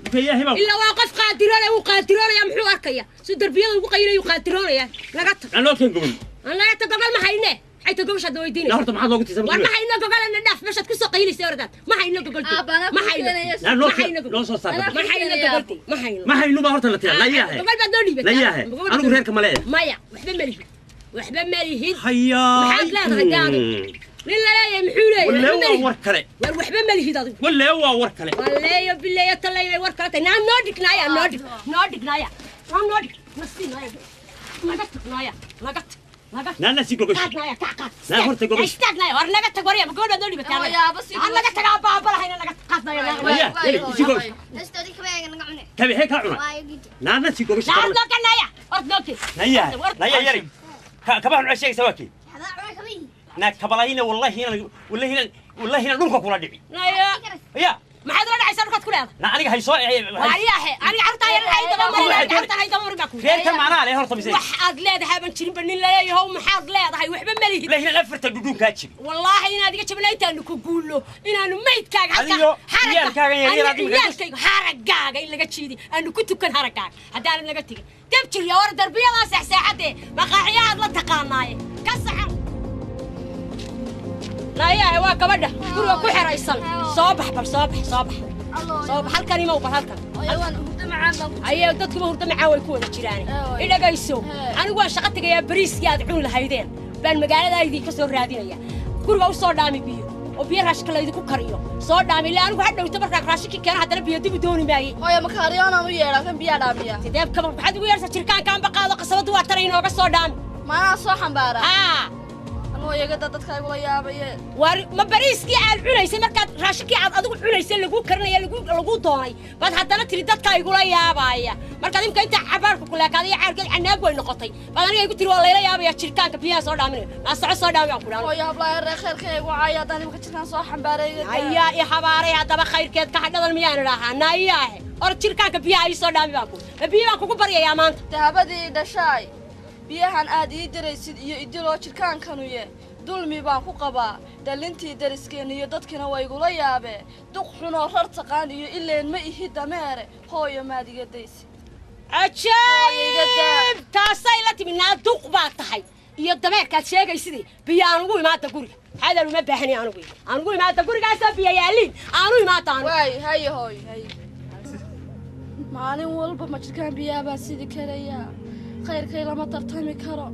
إلا واقف قادرون وقادرون يا محو أركيا سدر بيض وقيل يقادرون يا لقط أنا كن قبل أنا يتقبل ما هينه حيت قوش هذا ويديني لا هرت معاد لو قلت سبب ما حينا قال لنا داف باش تكسو قيلي سيردات ما حينا قلت ما حينا لا لو صار ما حينا قلت ما حينا ما هرت لا لا ياه قبل بدوني لا ياه انا قول هيك ماليه مايا وحده مليه وحده مليه حيا محاد لا هداد لا محولي ولا هو وركله وحده مليه داد ولا هو وركله ولا يا بالله يا تلا وركله نعم نودك نايا نودك نايا نودك نسي نايا نقطك نايا نقط لا نسي قوش نايا كعكات لا هرت قوش اشتاق نايا ور نقطك وريا بقول بدوني بتاعنا يا بس انا نقطك ابا هنا نقطك نايا يا نسي قوش استودي كمان نقعنا تبي هيك عنا لا نسي قوش لا نوك نايا ورد نايا نايا يري كبان عشيك سواكي هذا عمرك كبير ناك كبلاينا والله هنا دولك كولا دبي نايا يا ما حد رد عيسى ركض كلها لا أنا هاي صو أنا عرفت هاي دمر باكو غير كم معنا له هرت مسيح وحد لا ده هبن تشرين بني لا يهو محد لا ده هاي وحبن مليه لا هنا لفرت الدودون كاتشي والله إن هذيك شبنا يتانو كقول له إن أنا ميت كاج حرق إلا قتشيدي أنا كنت كان حرق هذا أنا لقيته تبكي يا ورد دربية لا ساعة مقاعيات لا تقاناي كسر لا يا هو كبده كل كل حريصل صباح صباح halkani ma halkan ayaan hurdo macaan ayay dadku hurdo macaan way ku wada jiraan ila gayso anigu waan shaqo tagaya bariiskiyaad cun lahaydeen baan magaaladaydii ka soo raadinaya guriga u soo dhaami biyo oo biyo raashka la idinku kariyo soo dhaami ilaa anigu hadhow tabarka raashki keen hadana biyo dib dooni maayay hooyo ma kaariyaan aan u yeeraa kan biyo dhaamiya sidee kaba waxaad ugu yeersa jirkaankaan baqaado qasabadu waa taray inooga soo dhaami maana soo xambaara ويا قد dadka ay wala yaabayeen war ma bariiskii aad cunaysay markaad raashikii aad adigu cunaysay lagu karnay lagu doonay bad haddana tiri dadka ay wala yaabaya markaad imka inta cabaarku ku leekaad iyo caargad canaab way noqotay bad aniga igu tiri waa layla yaabaya jirkaanka biyaha soo dhaaminay ma soo dhaawiyaan ku dhaaway hooyo hablaay reerkay waaya hadaan imka jirkaan soo xambaaray ayaa i xabaaray hadaba khayrkeed ka hadal miyaan rahaa naayaah or jirkaanka biyaha ay soo dhaami baan ku biyaha kugu baryayaa maanta dahabadii dhashay biyahan aad ii diraysid iyo idiloo jirkaankanu ye dulmi baan ku qabaa dhalintii dariskeen iyo dadkina way igula yaabee duq xunoo rar taqaan iyo ileen ma ihi dameere hooyo maad iga daysid ajaayib taasay la timi naa duq baa tahay iyo dameerkaad sheegaysidii biyo aan ugu imaada guriga hadal uma baahani aan ugu imaada gurigaasoo biyo yaaliin aanu imaada aan waay haye hooyo haye maalin walba ma jirkaan biyaha baan sidii karayaa khayrkay lama tartami karo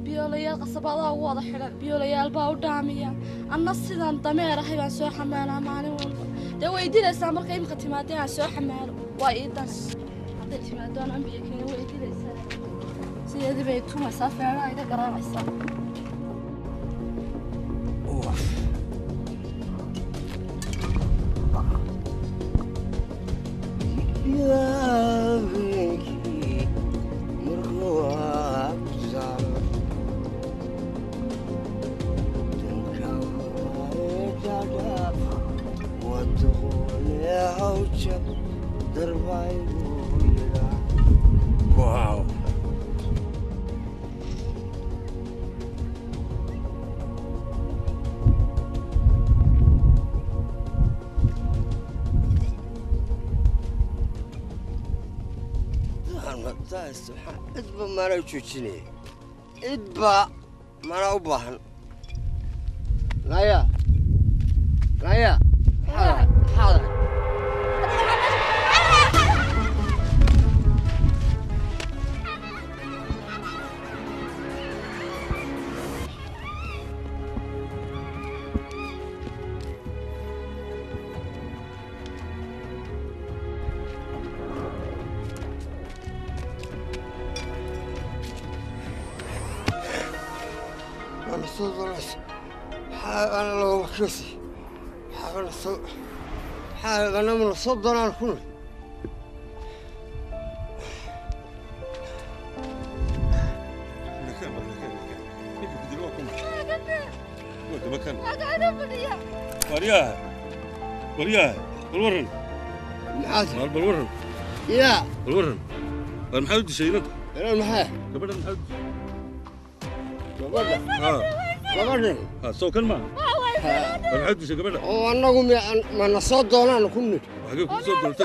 biyoolayaal qasabadaha ugu wada xidhan biyoolayaal baa u dhaamiya anna sidaan dameer ahay baan soo xamaalaa maalin walba dee weydiinaysaa marka imika timaadee aan soo xamaalo waa ii dan hadday timaadoon an biyo keena weydiinaysaa sideedii bay tumaysaa feedha iga garaacaysaa Wow. إدبا ما أنا وشوشني إدبا ما أنا أباهن نايا حاضر أنا صوت أنا لو كسي أنا من الصوت أنا أكون ورياه بالورن محاسن بالورن يا بالورن المحاود شيء انت انا المحا قبل المحاود قبل سو كلمه المحاود شيء قبل وانكم ما نصوت دونا نكون حقك صوت دونت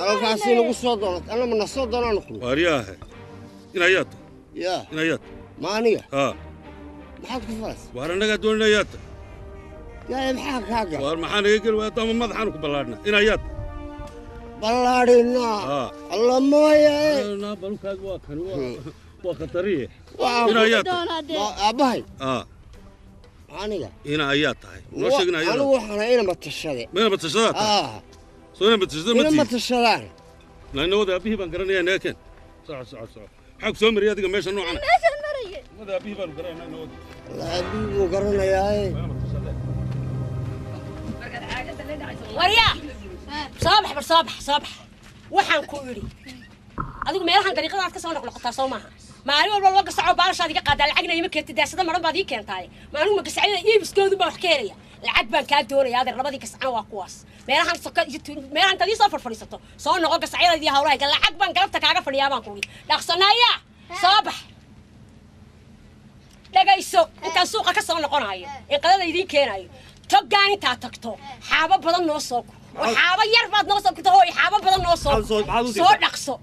انا كاسين ugu soo doonat ana ma nasoo doonaan ku wariyaahe inayad ya inayad maaniya maxaad ku faras waar annagaa dooninayaata yaa maxaa kaaga waar maxaa naga geli waaya dama madaxaanu ku ballaadhna inayaata ballaadhina alla mooya balukaaga waa kani waa khatariye inayaata aabbahay aniga ina ayaa tahay noo sheeg ina anigu waxaana ina matashade ina matashada soo ina matashada ina matashadaan laana wada aabihii baan garanayaa neeken soco maxaa ku soo mariyay adiga meesha noocana meeshan marayay wada aabihii baan garanayaa noo aabihii buu garanayaa waryaa soobax waxaan ku idhi adigu meelahan dariiqadaad ka soo noqnoqotaa soo maaha maalin walba loo gasaco baalashaad iga qaadaa lacagna ima keentay daasada maran baad ii keentaay maalin ma gasacyada iibiskoodu baa wax ka helaya lacag baan kaa doonayaa adeer labadii gasacaan waa kuwaas meelahan soka iyo meelahan intaad ii soo farfadhiisato soo noqo gasacyadaydii hawlahayga lacag baan galabta kaaga fadhiyaa baan ku idhi dhaqsanaaya soo bax dhagayso intaan suuqa ka soo noqonayo ee qadada idiin keenayo toggaan intaad tagto xaabo badan noo soo kur oo xaabo yar baad noo soo kurta hooy xaabo badan noo soo dhaqso